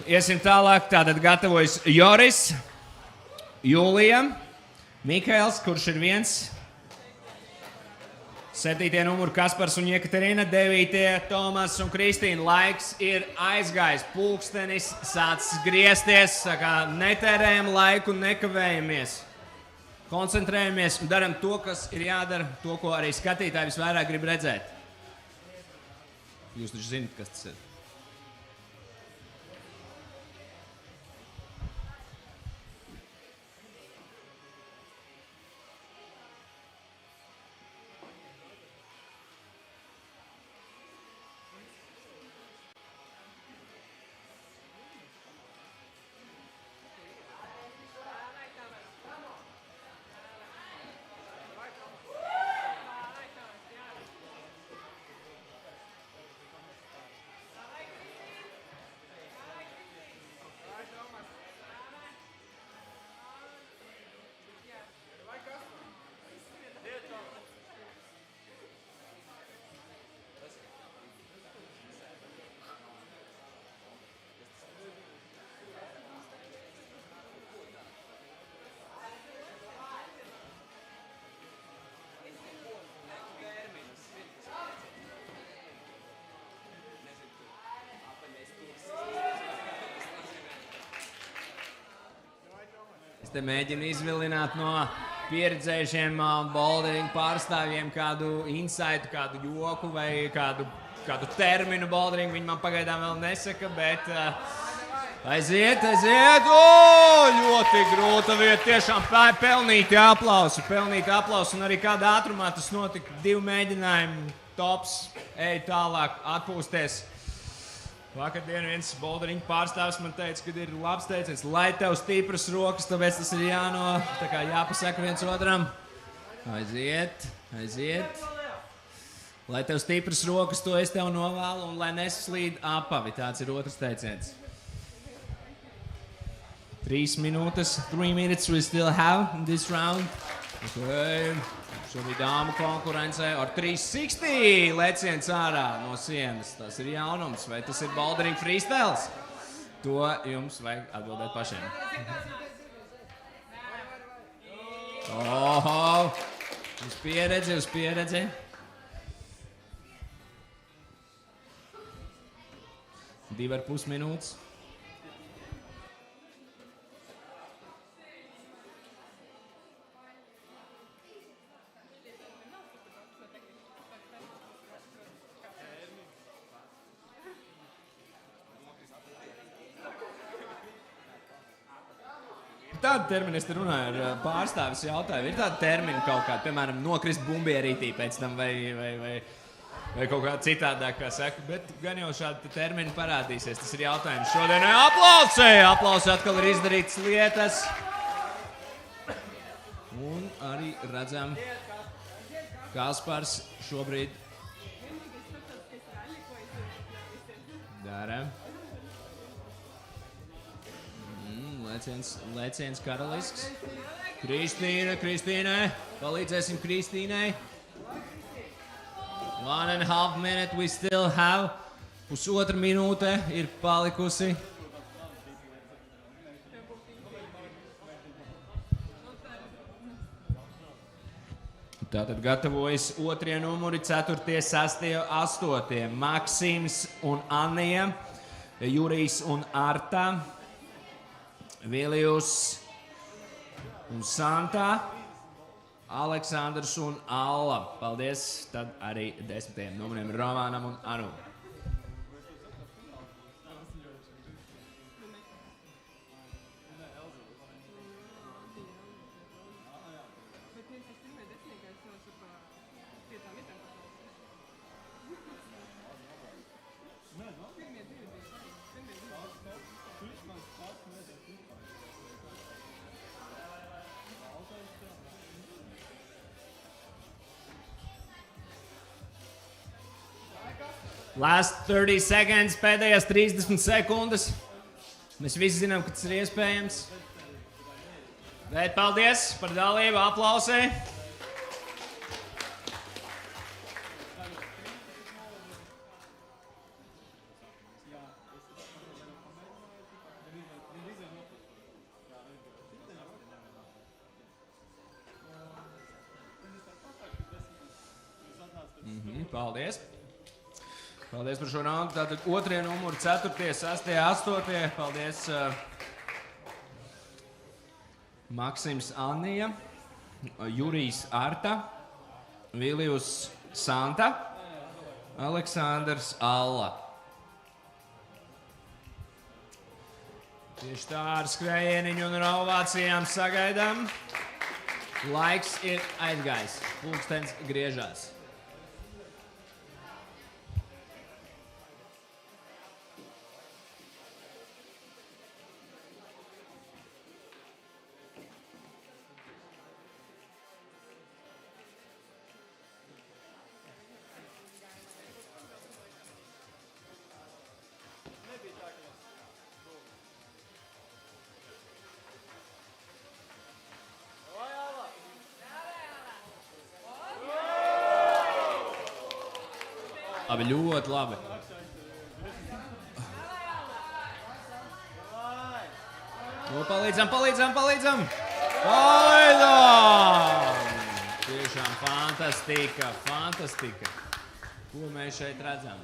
Iesim tālāk. Tātad gatavojas Joris, Jūlija, Mikaels, kurš ir 1. 7. numuru Kaspars un Jekaterina, 9. Tomas un Kristīna. Laiks ir aizgājis, pulkstenis sācis griezties, netērējam laiku, nekavējamies. Koncentrējamies un daram to, kas ir jādara, to, ko arī skatītāji visvairāk grib redzēt. Jūs taču zināt, kas tas ir. Es te mēģinu izvilināt no pieredzējušiem boulderingu pārstāvjiem kādu insightu, kādu joku vai kādu terminu boulderingu. Viņi man pagaidām vēl nesaka, bet aiziet! Ļoti grūta vieta, tiešām pelnīti aplausi un arī kādā ātrumā tas notika. 2 mēģinājumi, tops, ej tālāk, atpūsties. Vakardien viens boulderingu pārstāvis man teica, ka ir labs teiciens, lai tev stipras rokas, tāpēc tas ir jāpasaka viens otram. Aiziet. Lai tev stipras rokas, to es tev novēlu, un lai neslīd apavi, tāds ir otrs teiciens. 3 minutes we still have in this round. Okay. Šobrīd dāmu konkurencē ar 360 leciens ārā no sienas. Tas ir jaunums, vai tas ir bouldering freestyles? To jums vajag atbildēt pašiem. Oho! Uz pieredzi. Divi ar pus minūtes. Tāda termina, es te runāju ar pārstāvis jautājumu. Ir tāda termina kaut kāda, piemēram, nokrist bumbierītī pēc tam vai kaut kā citādāk, kā saka. Bet gan jau šādi termini parādīsies. Tas ir jautājums šodienai. Aplausi atkal ir izdarītas lietas. Un arī redzam, Kaspars šobrīd dara. Lēciens karalisks. Kristīnai. Palīdzēsim Kristīnai. 1.5 minute. We still have. Pusotra minūte ir palikusi. Tātad gatavojas otrie numuri, 4., 6., 8. Maksims un Annija, Jurijs un Arta, Vilijus un Santa, Aleksandrs un Alla. Paldies. Tad arī 10. numuriem Romānam un Anu. Last 30 seconds, pēdējās 30 sekundes. Mēs visi zinām, ka tas ir iespējams. Bet paldies par dalību, aplausē. Paldies. Paldies par šo raundu. Tātad otrie numuri 4., 6., 8. Paldies Maksims Annija, Jurijs Arta, Vilijus Santa, Aleksandrs Alla. Tieši tā ar skrējieniņu un ovācijām sagaidām. Laiks ir aizgājis. Pulkstens griežās. Labi, ļoti labi. Palīdzam! Tiešām fantastika. Ko mēs šeit redzam?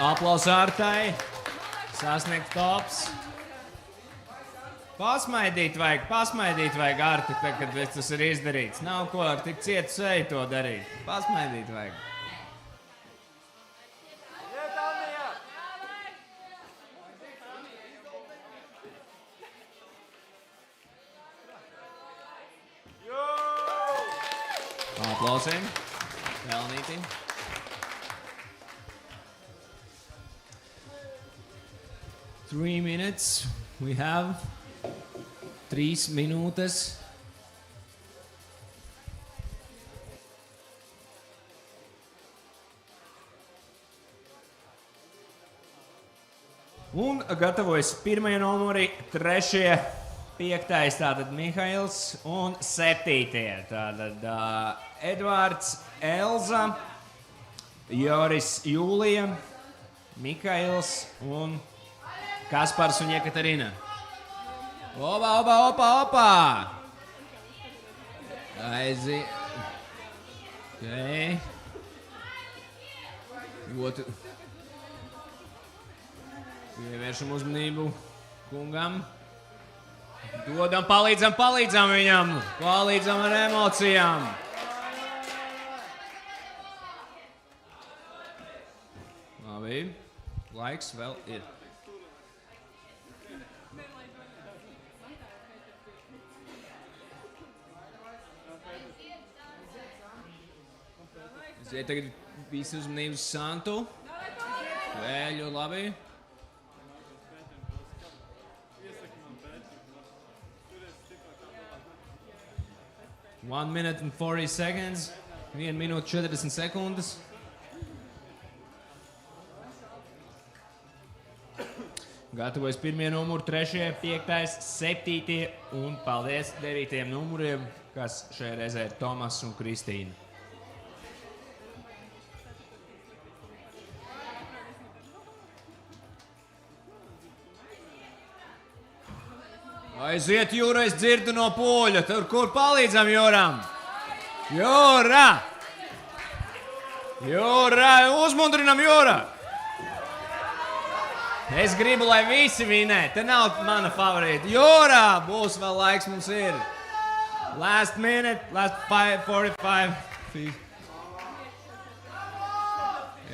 Aplaus Artai. Sasniegt tops. Pasmaidīt vajag Arti, kad tas ir izdarīts. Nav ko ar tik cietu seju to darīt. Pasmaidīt vajag. Aplausim. Pelnīti. Three minutes. We have 3 minūtes. Un gatavojas pirmie numuri, 3., 5. tātad Mihails un 7. tātad Edvards, Elza, Joris, Jūlija, Mikails un Kaspars un Jekaterina. Opa! Aizi. Okay. Pievēršam uzmanību kungam. Dodam, palīdzam viņam. Palīdzam ar emocijām. Labi. Laiks vēl ir. Tagad visi uzmanību uz Santu. Ļoti labi. One minute and 40 seconds. 1 minūte 40 sekundes. Gatavojas pirmie numuri, 3., 5., 7. un paldies 9. numuriem, kas šajā reizē ir Tomas un Kristīna. Aiziet, Jūra, es dzirdu no poļa. Tur, kur palīdzam Jūram? Jūra! Jūra! Uzmundrinam Jūra! Es gribu, lai visi vinē. Te nav mana favorīta. Jūra! Būs vēl laiks mums ir. Last minute, last 45.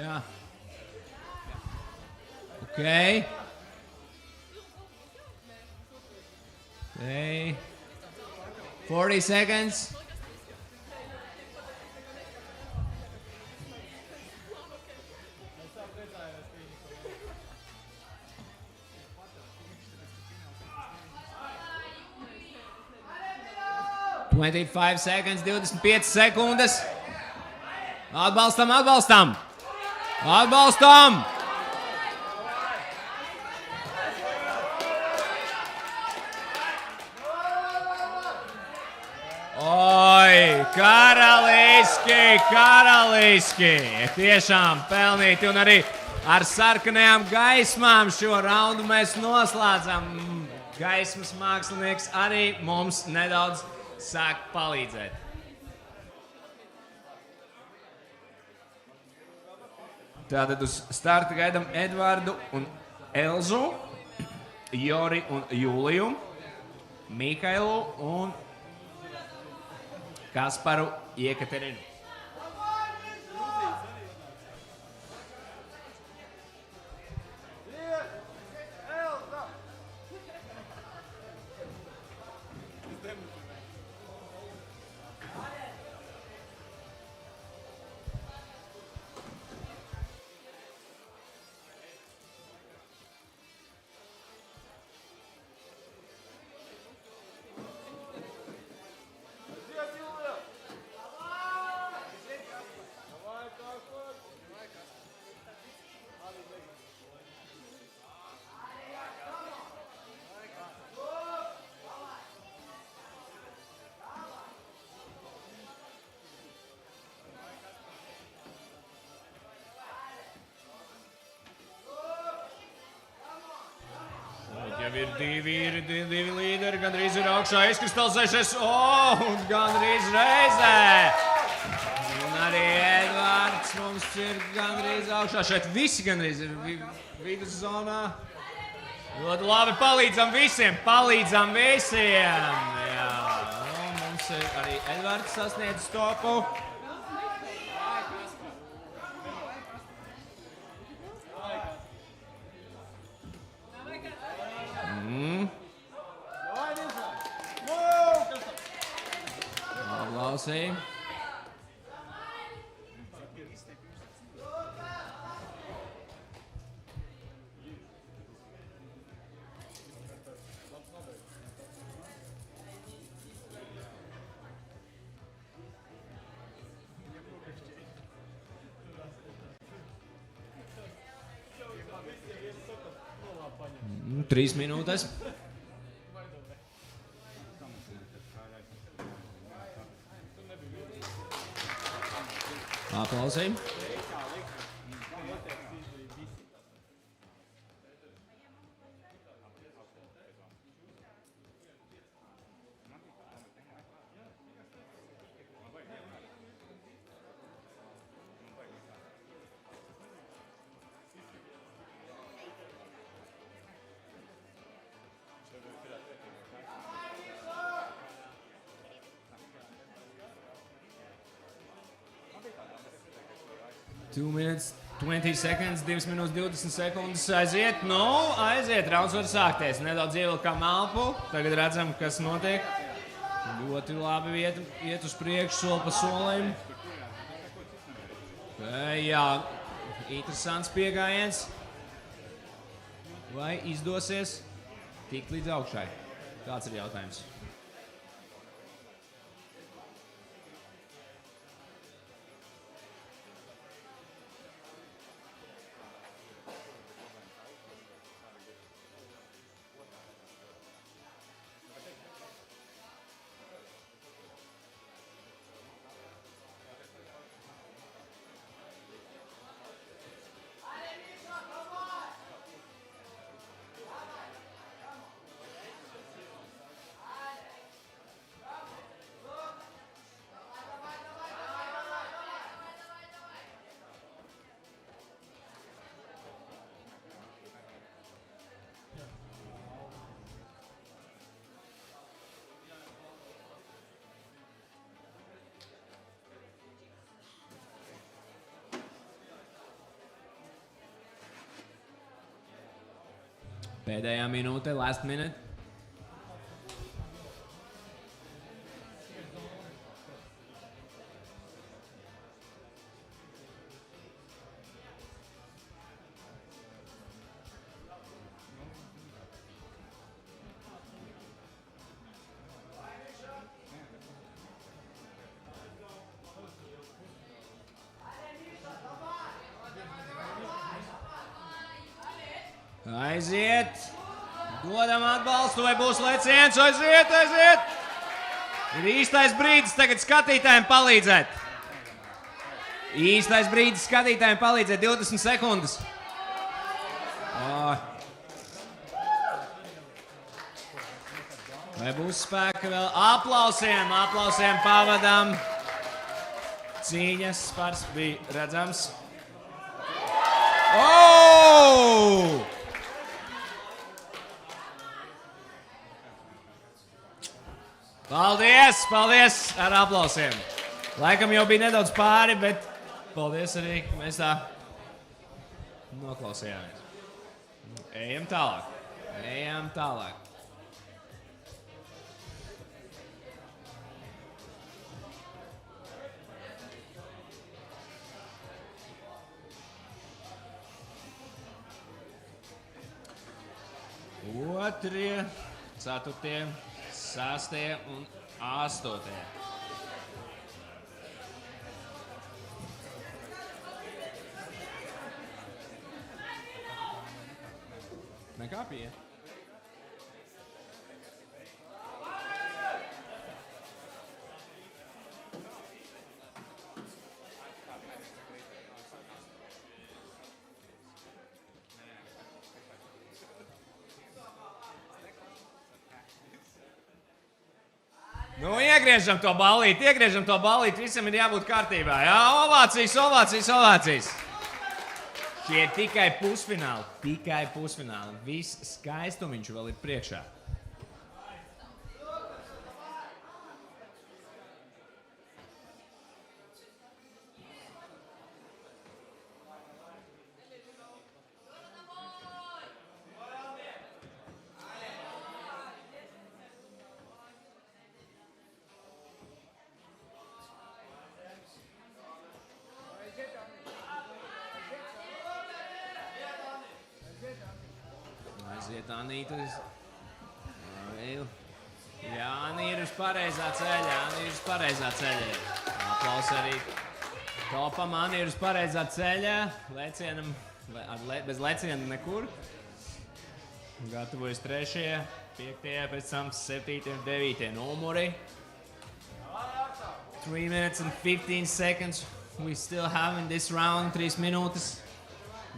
Jā. Okay. Okay. 40 seconds. $25 seconds, 25 sekundes. Atbalstam, atbalstam! Atbalstam! Oi, karaliski, karaliski! Tiešām pelnīti un arī ar sarkanajām gaismām šo raundu mēs noslēdzam. Gaismas mākslinieks arī mums nedaudz sāk palīdzēt. Tātad uz starta gaidam Edvardu un Elzu, Jori un Jūliju, Mikailu un Kasparu Iekaterinu. Jau ir divi līderi, gandrīz ir augšā izkristalizējušies, un gandrīz reizē. Un arī Edvards mums ir gandrīz augšā. Šeit visi gandrīz ir viduszonā. Ļoti labi, palīdzam visiem, Jā, un mums ir arī Edvards sasniedz topu. Aplausī. Trīs minūtes. Aplausī. Two minutes, 20 seconds, 2 minūtes 20 sekundes aiziet. Aiziet, rauns var sākties. Nedaudz ievilkām elpu. Tagad redzam, kas notiek. Ļoti labi iet uz priekšu, soli pa solim. Jā, interesants piegājiens. Vai izdosies tikt līdz augšai? Tāds ir jautājums. Pēdējā minūte, last minute. Aiziet! Dodam atbalstu, vai būs leciens? Aiziet, aiziet! Ir īstais brīdis tagad skatītājiem palīdzēt. Īstais brīdis skatītājiem palīdzēt, 20 sekundes. Vai būs spēka vēl? Aplausiem pavadām. Cīņas spars bija redzams. Paldies ar aplausiem. Laikam jau bija nedaudz pāri, bet paldies arī, ka mēs tā noklausījāmies. Ejam tālāk. Otrie, ceturtie, sastie un astotie. Nekāpīja. Nu, iegriežam to ballīti, visam ir jābūt kārtībā. Jā, ovācijas. Šie ir tikai pusfināli. Viss skaistumiņš vēl ir priekšā. Aiziet Anītas. Jāni ir uz pareizā ceļa. Aplaus arī topam. Ani ir uz pareizā ceļa. Lecienam, bez leciena nekur. Gatavojas 3., 5., pēc tam 7. un 9. numuri. 3 minutes and 15 seconds. We still have in this round 3 minūtes,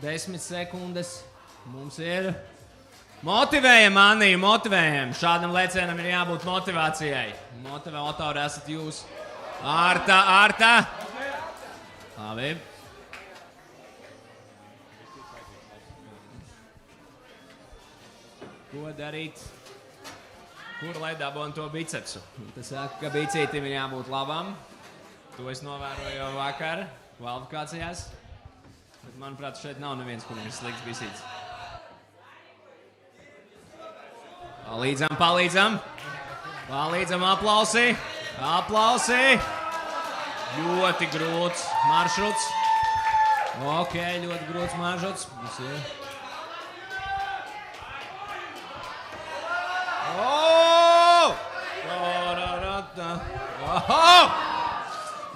10 sekundes. Mums ir motivējam, Anī, motivējam. Šādam lecienam ir jābūt motivācijai. Motivatori esat jūs. Ārta. Labi. Ko darīt? Kur lai dabon to bicepsu? Tas saka, ka bicītim ir jābūt labam. To es novēroju jau vakar kvalifikācijās. Bet, manuprāt, šeit nav neviens, kurim ir slikts bicīts. Palīdzam, aplausi. Ļoti grūts maršruts. Ok, ļoti grūts maržots.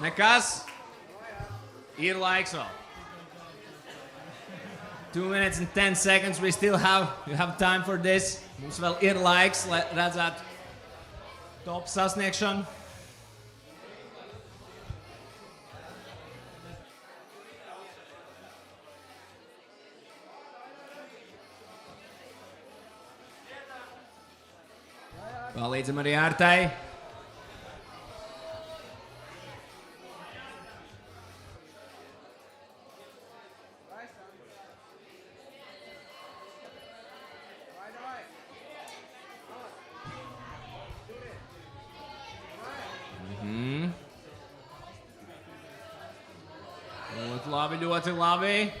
Nekas. Ir laiks vēl. 2 minutes and 10 seconds. We have time for this. Mums vēl ir laiks, lai redzētu top sasniegšanu. Palīdzam arī Ārtai. Ļoti labi.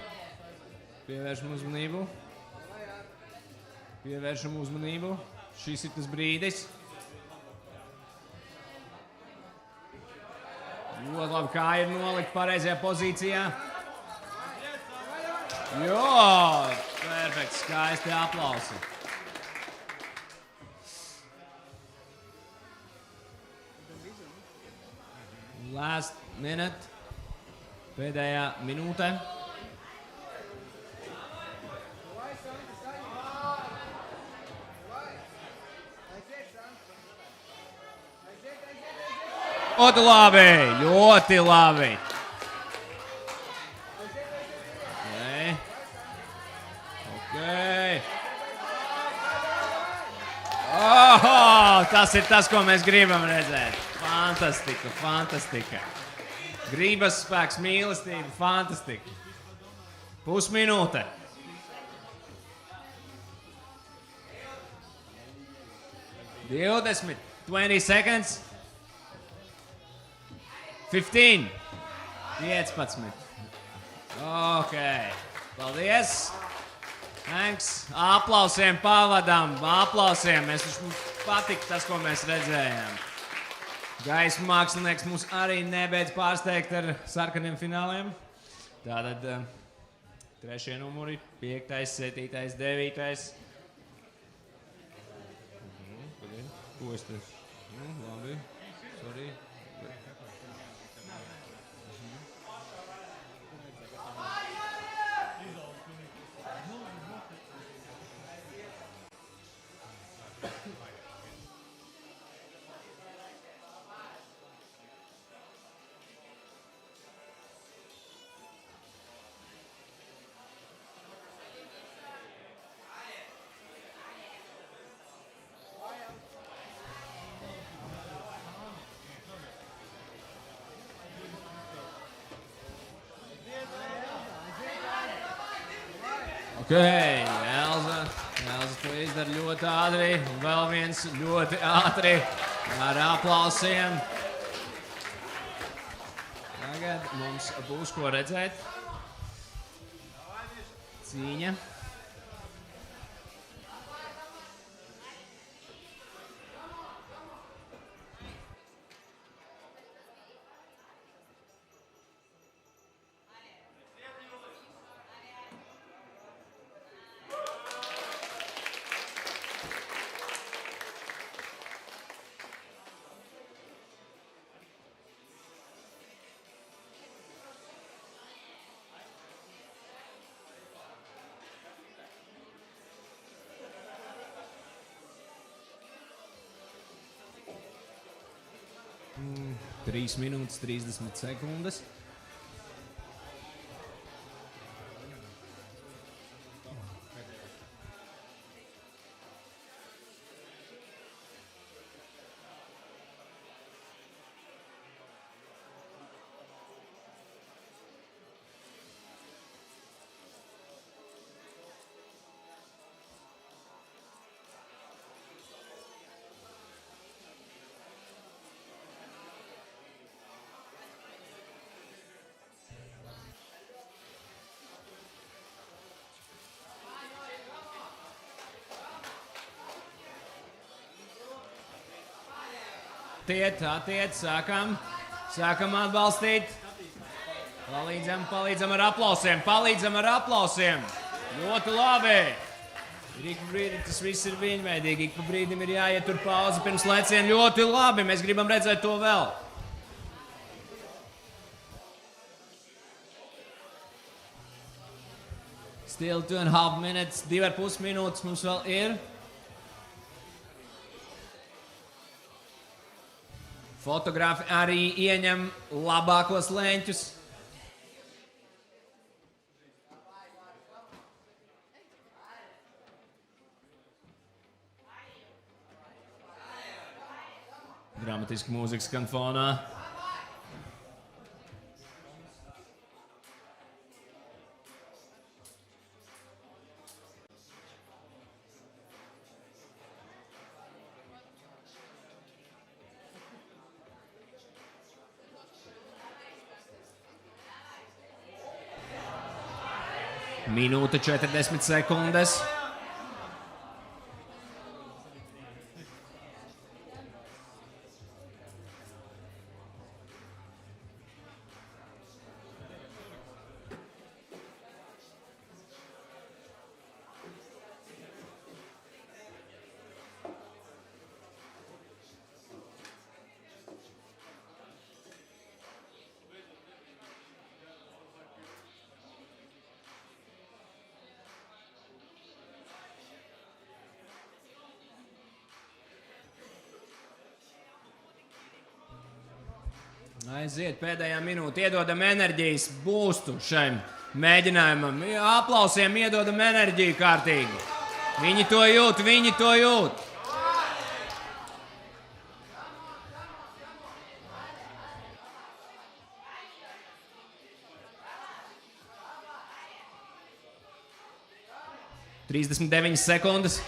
Pievēršam uzmanību. Šis ir tas brīdis. Ļoti labi, kā ir nolikt pareizajā pozīcijā. Jo, perfekti, skaisti aplausi. Last minute. Pēdējā minūte. Ļoti labi, ļoti labi. Okay. Tas ir tas, ko mēs gribam redzēt. Fantastika. Gribas spēks, mīlestība, fantastika. Pusminūte. Divdesmit, 20 seconds. 15. 15. Ok. Paldies. Thanks. Aplausiem pavadām. Aplausiem. Mēs patika tas, ko mēs redzējām. Gaismu mākslinieks mums arī nebeidz pārsteigt ar sarkaniem fināliem. Tātad 3. numuri, 5., 7., 9. Ko es te? Labi. Sorry. Ok, Elza to izdara ļoti ātri, vēl viens ļoti ātri ar aplausiem. Tagad mums būs ko redzēt. Cīņa. Trīs minūtes, 30 sekundes. Attiec, sākam atbalstīt. Palīdzam ar aplausiem. Ļoti labi. Ik pa brīdim tas viss ir vienveidīgi. Ik pa brīdim ir jāietur pauze pirms leciena. Ļoti labi. Mēs gribam redzēt to vēl. Still 2.5 minutes. 2,5 minūtes mums vēl ir. Fotografi arī ieņem labākos leņķus. Dramatiska mūzika skan fonā. Minūte 40 sekundes. Aiziet pēdējā minūte, iedodam enerģijas boostu šiem mēģinājumam. Aplausiem iedodam enerģiju kārtīgi. Viņi to jūt. 39 sekundes.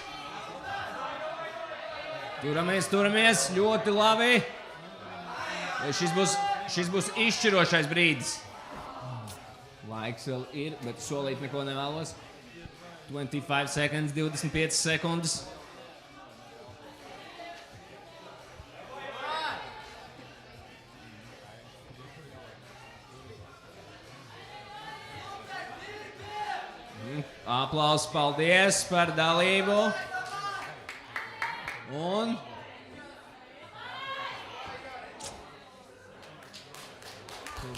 Turamies, ļoti labi. Šis būs izšķirošais brīdis. Laiks vēl ir, bet solīt neko nevēlos. 25 sekundes, 25 sekundes. Aplausi, paldies par dalību. Un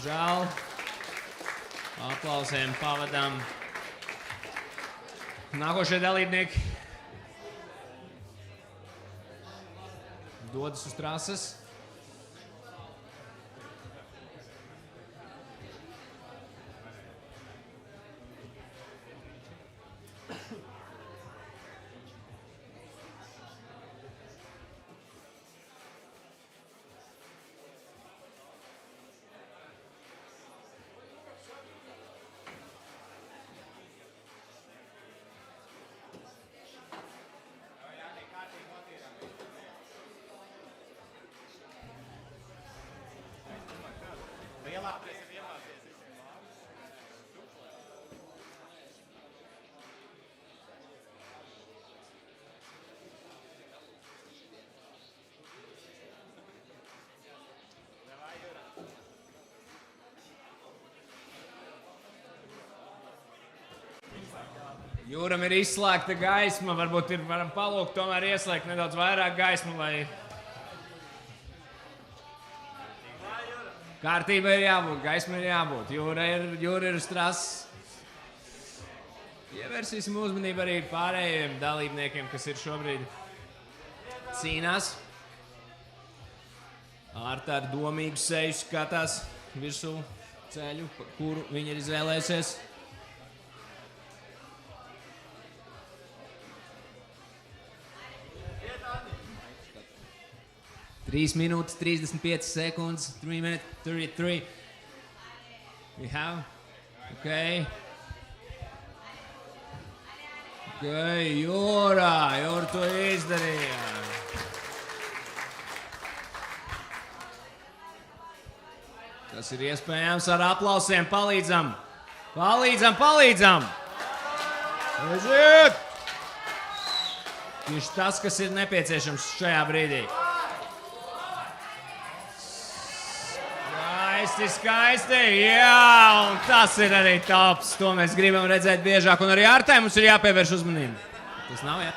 žēl. Aplausiem pavadām nākošie dalībnieki. Dodas uz trases. Jūram ir izslēgta gaisma, varbūt varam palūgt tomēr ieslēgt nedaudz vairāk gaismu, lai kārtība ir jābūt, gaisma ir jābūt. Jūra ir uz trases. Ievērsīsim uzmanību arī pārējiem dalībniekiem, kas ir šobrīd cīnās. Ārta ar domīgu seju skatās virsū ceļu, kuru viņi ir izvēlējusies. 3 minūtes, 35 sekundes, 3 minutes, 33. We have, okay. Okay, Jūra to izdarīja. Tas ir iespējams ar aplausiem, palīdzam. Aiziet! Tieši tas, kas ir nepieciešams šajā brīdī. skaisti. Jā, un tas ir arī tops. To mēs gribam redzēt biežāk. Un arī Artai mums ir jāpievērš uzmanība. Tas nav, jā?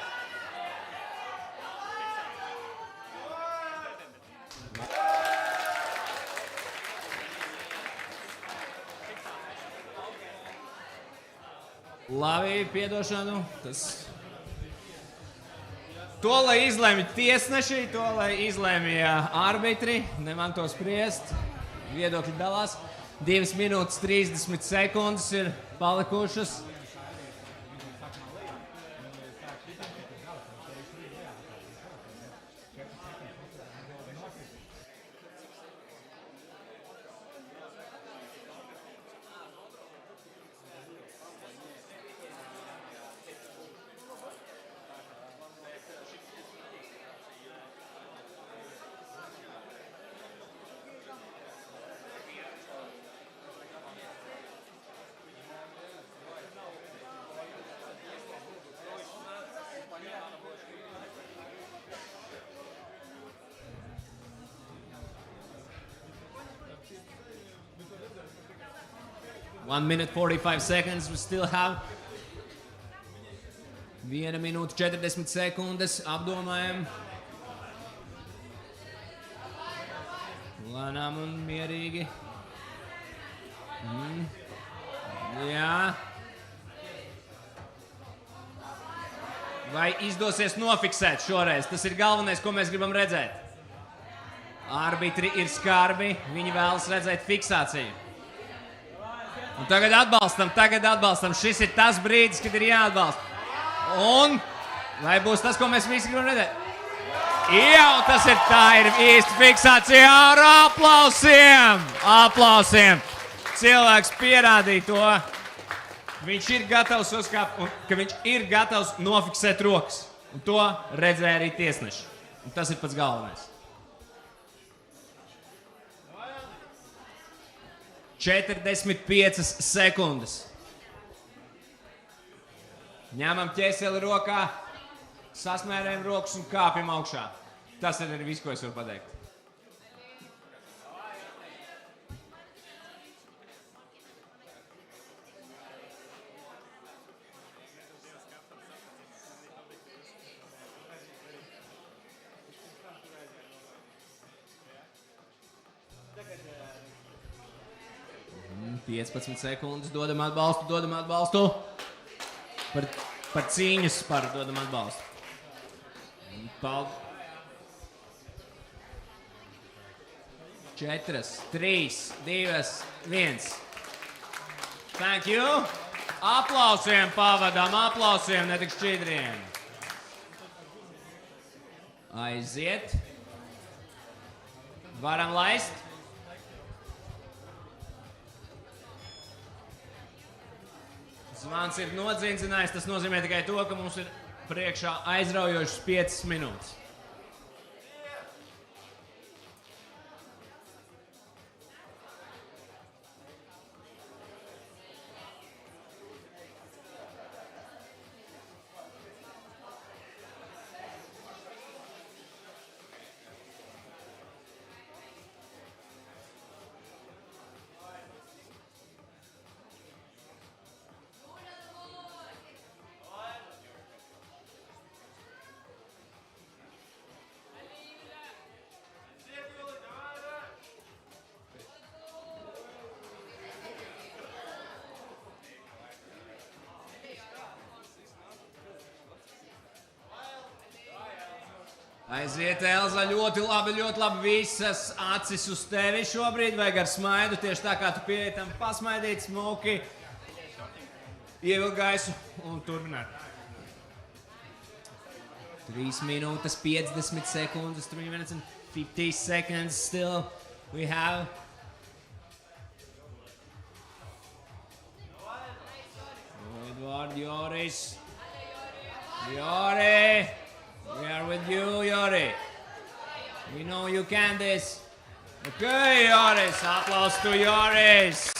Labi, piedošanu. To, lai izlemj tiesneši, to, lai izlemj arbitri, ne man to spriest. Viedokļi dalās. 2 minūtes 30 sekundes ir palikušas. One minute 45 seconds. We still have 1 minūte 40 sekundes. Apdomājam. Lēnām un mierīgi. Jā. Vai izdosies nofiksēt šoreiz? Tas ir galvenais, ko mēs gribam redzēt. Arbitri ir skarbi. Viņi vēlas redzēt fiksāciju. Un tagad atbalstam. Šis ir tas brīdis, kad ir jāatbalsta. Un vai būs tas, ko mēs visi gribam redzēt? Jā, un tas ir tā, ir īsta fiksācija ar aplausiem. Aplausiem. Cilvēks pierādīja to. Viņš ir gatavs uzkāpt, un ka viņš ir gatavs nofiksēt rokas. Un to redzēja arī tiesneši. Un tas ir pats galvenais. 45 sekundes. Ņemam ķēseli rokā, sasmērējam rokas un kāpjam augšā. Tas ir arī viss, ko es varu pateikt. - 15 sekundes, dodam atbalstu. Par cīņas par dodam atbalstu. 4, 3, 2, 1. Thank you. Aplausiem pavadām, aplausiem, ne tik šķidriem. Aiziet. Varam laist. Zvans ir nodzīdzinājis, tas nozīmē tikai to, ka mums ir priekšā aizraujošas 5 minūtes. Aiziet, Elza, ļoti labi, visas acis uz tevi šobrīd, vajag ar smaidu, tieši tā kā tu pieeji tam pasmaidīt, smuki, ievilk gaisu un turpināt. 3 minūtes 50 sekundes, 3 minutes and 50 seconds still we have. Edvard, Joris. Jori! We are with you, Jori. We know you can this. Okay, Joris. Applause to Joris.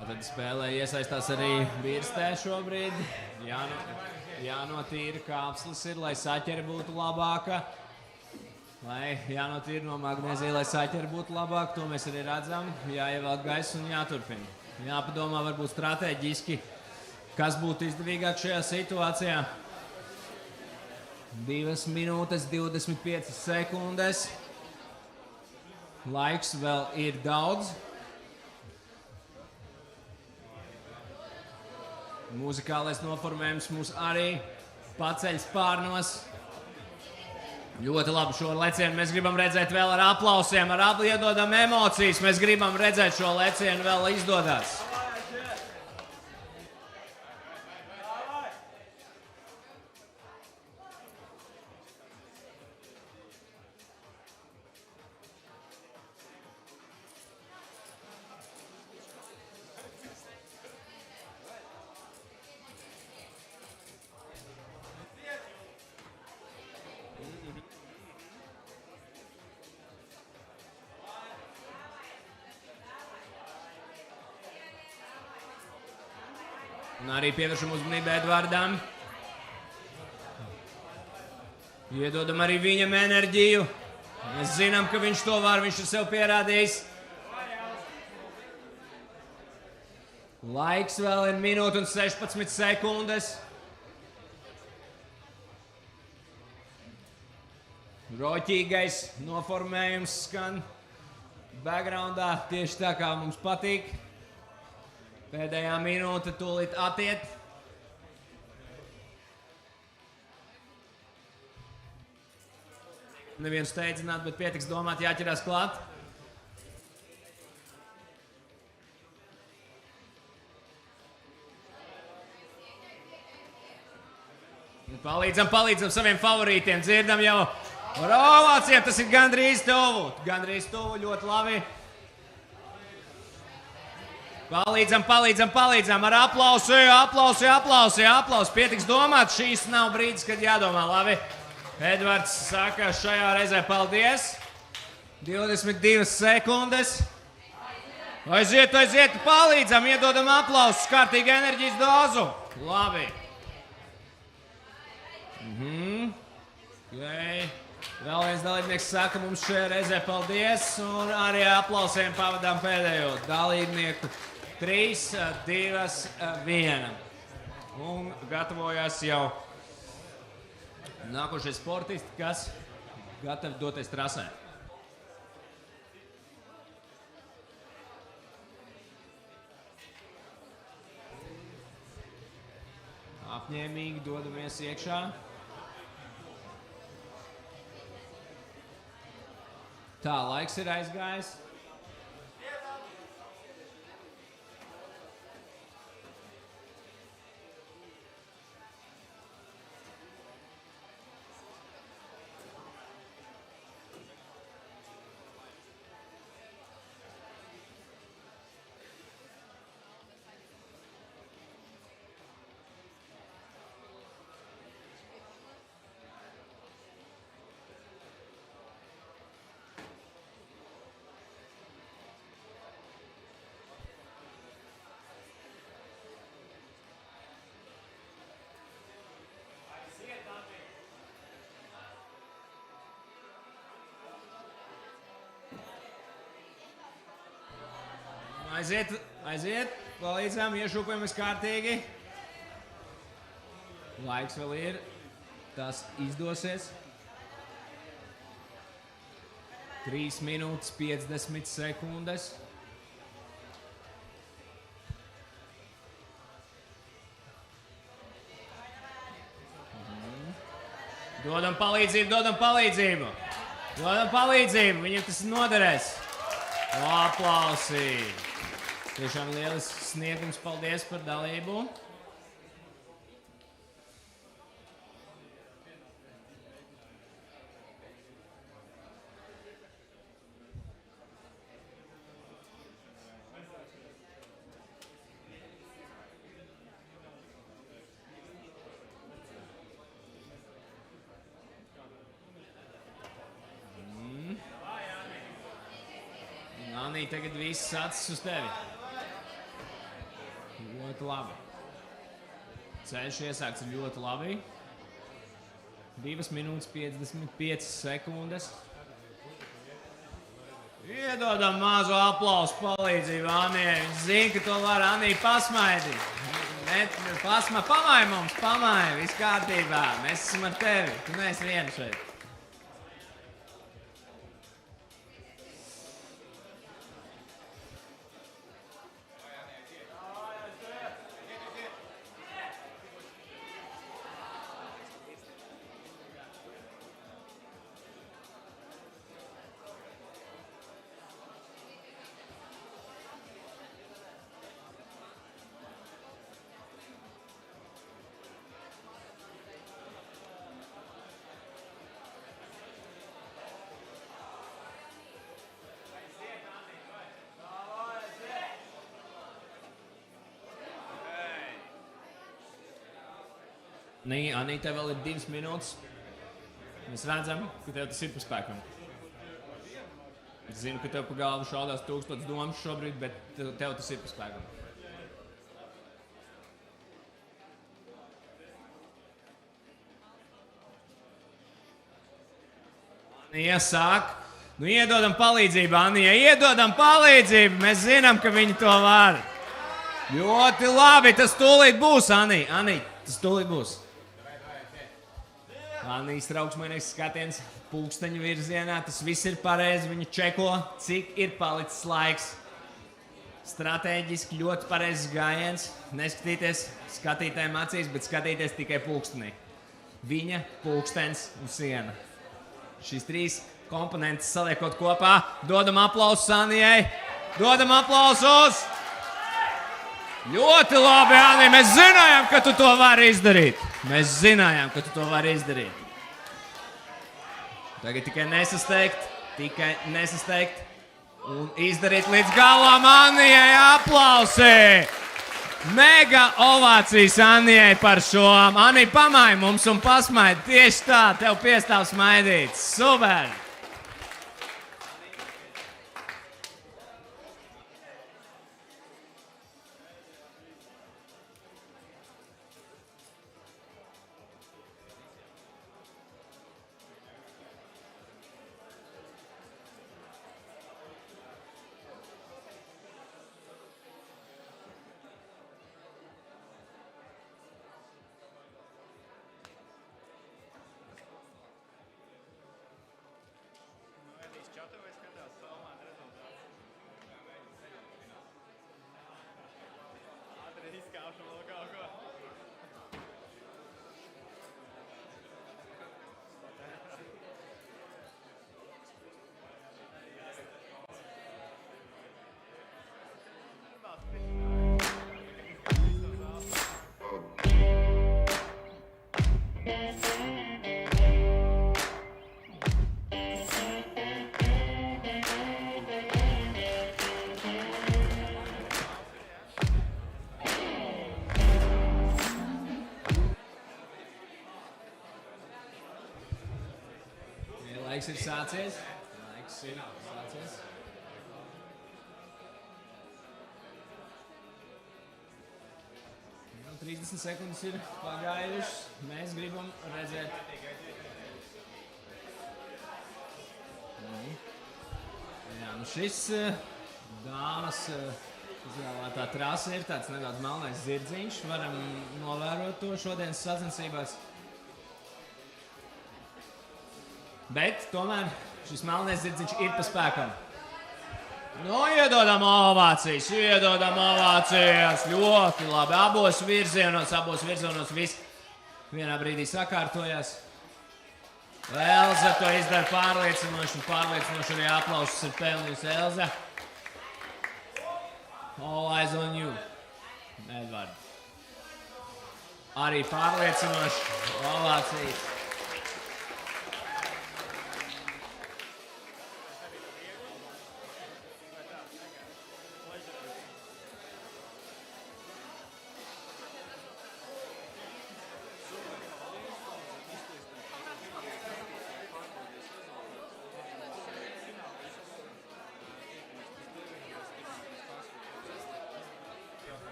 Tad spēlē iesaistās arī Birstē šobrīd. Jānotīra kāpslis ir, lai saķere būtu labāka. Lai jānotīra no magnēzija, lai saķere būtu labāka. To mēs arī redzam. Jāievelk gaiss un jāturpina. Jāpadomā varbūt strateģiski, kas būtu izdevīgāk šajā situācijā. 2 minūtes 25 sekundes. Laiks vēl ir daudz. Mūzikālais noformējums mūs arī paceļ spārnos. Ļoti labi šo lecienu mēs gribam redzēt vēl ar aplausiem, iedodam emocijas. Mēs gribam redzēt šo lecienu vēl izdodas. Un arī pievēršam uzmanību Edvardam. Iedodam arī viņam enerģiju. Mēs zinām, ka viņš to var, viņš ir sev pierādījis. Laiks vēl ir 1 minūte un 16 sekundes. Roķīgais noformējums skan backgroundā tieši tā, kā mums patīk. Pēdējā minūte tūlīt attiet. Nevienu steidzināt, bet pietiks domāt, jāķerās klāt. Palīdzam saviem favorītiem. Dzirdam jau ar ovācijām, tas ir gandrīz tuvu. Gandrīz tuvu, ļoti labi. Palīdzam ar aplausu. Pietiks domāt, šīs nav brīdis, kad jādomā. Labi, Edvards saka šajā reizē paldies. 22 sekundes. Aiziet, palīdzam, iedodam aplausus, kārtīgi enerģijas dozu. Labi. Okay. Vēl viens dalībnieks saka mums šajā reizē paldies, un arī aplausiem pavadām pēdējo dalībnieku. 3, 2, 1. Un gatavojās jau nākošie sportisti, kas gatavi doties trasē. Apņēmīgi dodamies iekšā. Tā, laiks ir aizgājis. Aiziet, palīdzam, iešūkojamies kārtīgi. Laiks vēl ir, tas izdosies. 3 minūtes 50 sekundes. Dodam palīdzību. Viņam tas noderēs. Aplausi. Tiešām lielisks sniegums. Paldies par dalību. Anī, tagad viss acis uz tevi. Ļoti labi. Ceļš iesāks ļoti labi. 2 minūtes 55 sekundes. Iedodam mazu aplausu palīdzību Anijai. Viņš zina, ka to var Anija pasmaidīt. Pamāj mums, pamāj, viss kārtībā. Mēs esam ar tevi, tu neesi viena šeit. Anī, tev vēl ir 2 minūtes. Mēs redzam, ka tev tas ir pa spēkam. Es zinu, ka tev pa galvu šaudās 1000 domas šobrīd, bet tev tas ir pa spēkam. Anija sāk. Iedodam palīdzību, Anija, iedodam palīdzību. Mēs zinām, ka viņi to var. Ļoti labi, tas tūlīt būs, Anija. Anija, tas tūlīt būs. Anijas trauksmainīgs skatiens pulksteņu virzienā, tas viss ir pareizi, viņa čeko, cik ir palicis laiks. Stratēģiski ļoti pareizs gājiens, neskatīties skatītājiem acīs, bet skatīties tikai pulkstenī. Viņa, pulkstens un siena. Šīs 3 komponentes saliekot kopā, dodam aplausus Anijai, dodam aplausus! Ļoti labi, Anija, mēs zinājām, ka tu to vari izdarīt. Mēs zinājām, ka tu to vari izdarīt. Tagad tikai nesasteigt un izdarīt līdz galam Anijai aplausi. Mega ovācijas Anijai par šo. Anija, pamāj mums un pasmaid. Tieši tā, tev piestāv smaidīt. Super! Laiks ir sācies. 30 sekundes ir pagājušas. Mēs gribam redzēt. Jā, nu šis dāmas izvēlētā trasa ir tāds nedaudz melnais zirdziņš. Varam novērot to šodienas sacensībās. Bet tomēr šis melnais zirdziņš ir pa spēkam. Iedodam ovācijas, ļoti labi. Abos virzienos viss vienā brīdī sakārtojās. Elza to izdara pārliecinoši, un pārliecinoši arī aplausus ir pelnījusi Elza. All eyes on you, Edvard. Arī pārliecinoši ovācijas.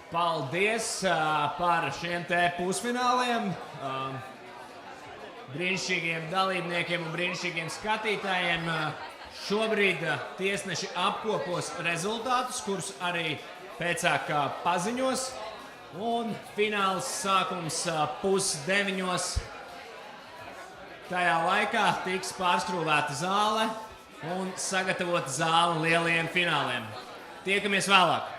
Paldies par šiem te pusfināliem. Brīnišķīgiem dalībniekiem un brīnišķīgiem skatītājiem. Šobrīd tiesneši apkopos rezultātus, kurus arī pēcāk paziņos. Un fināls sākums 8:30. Tajā laikā tiks pārstrūvēta zāle un sagatavota zāle lielajiem fināliem. Tiekamies vēlāk!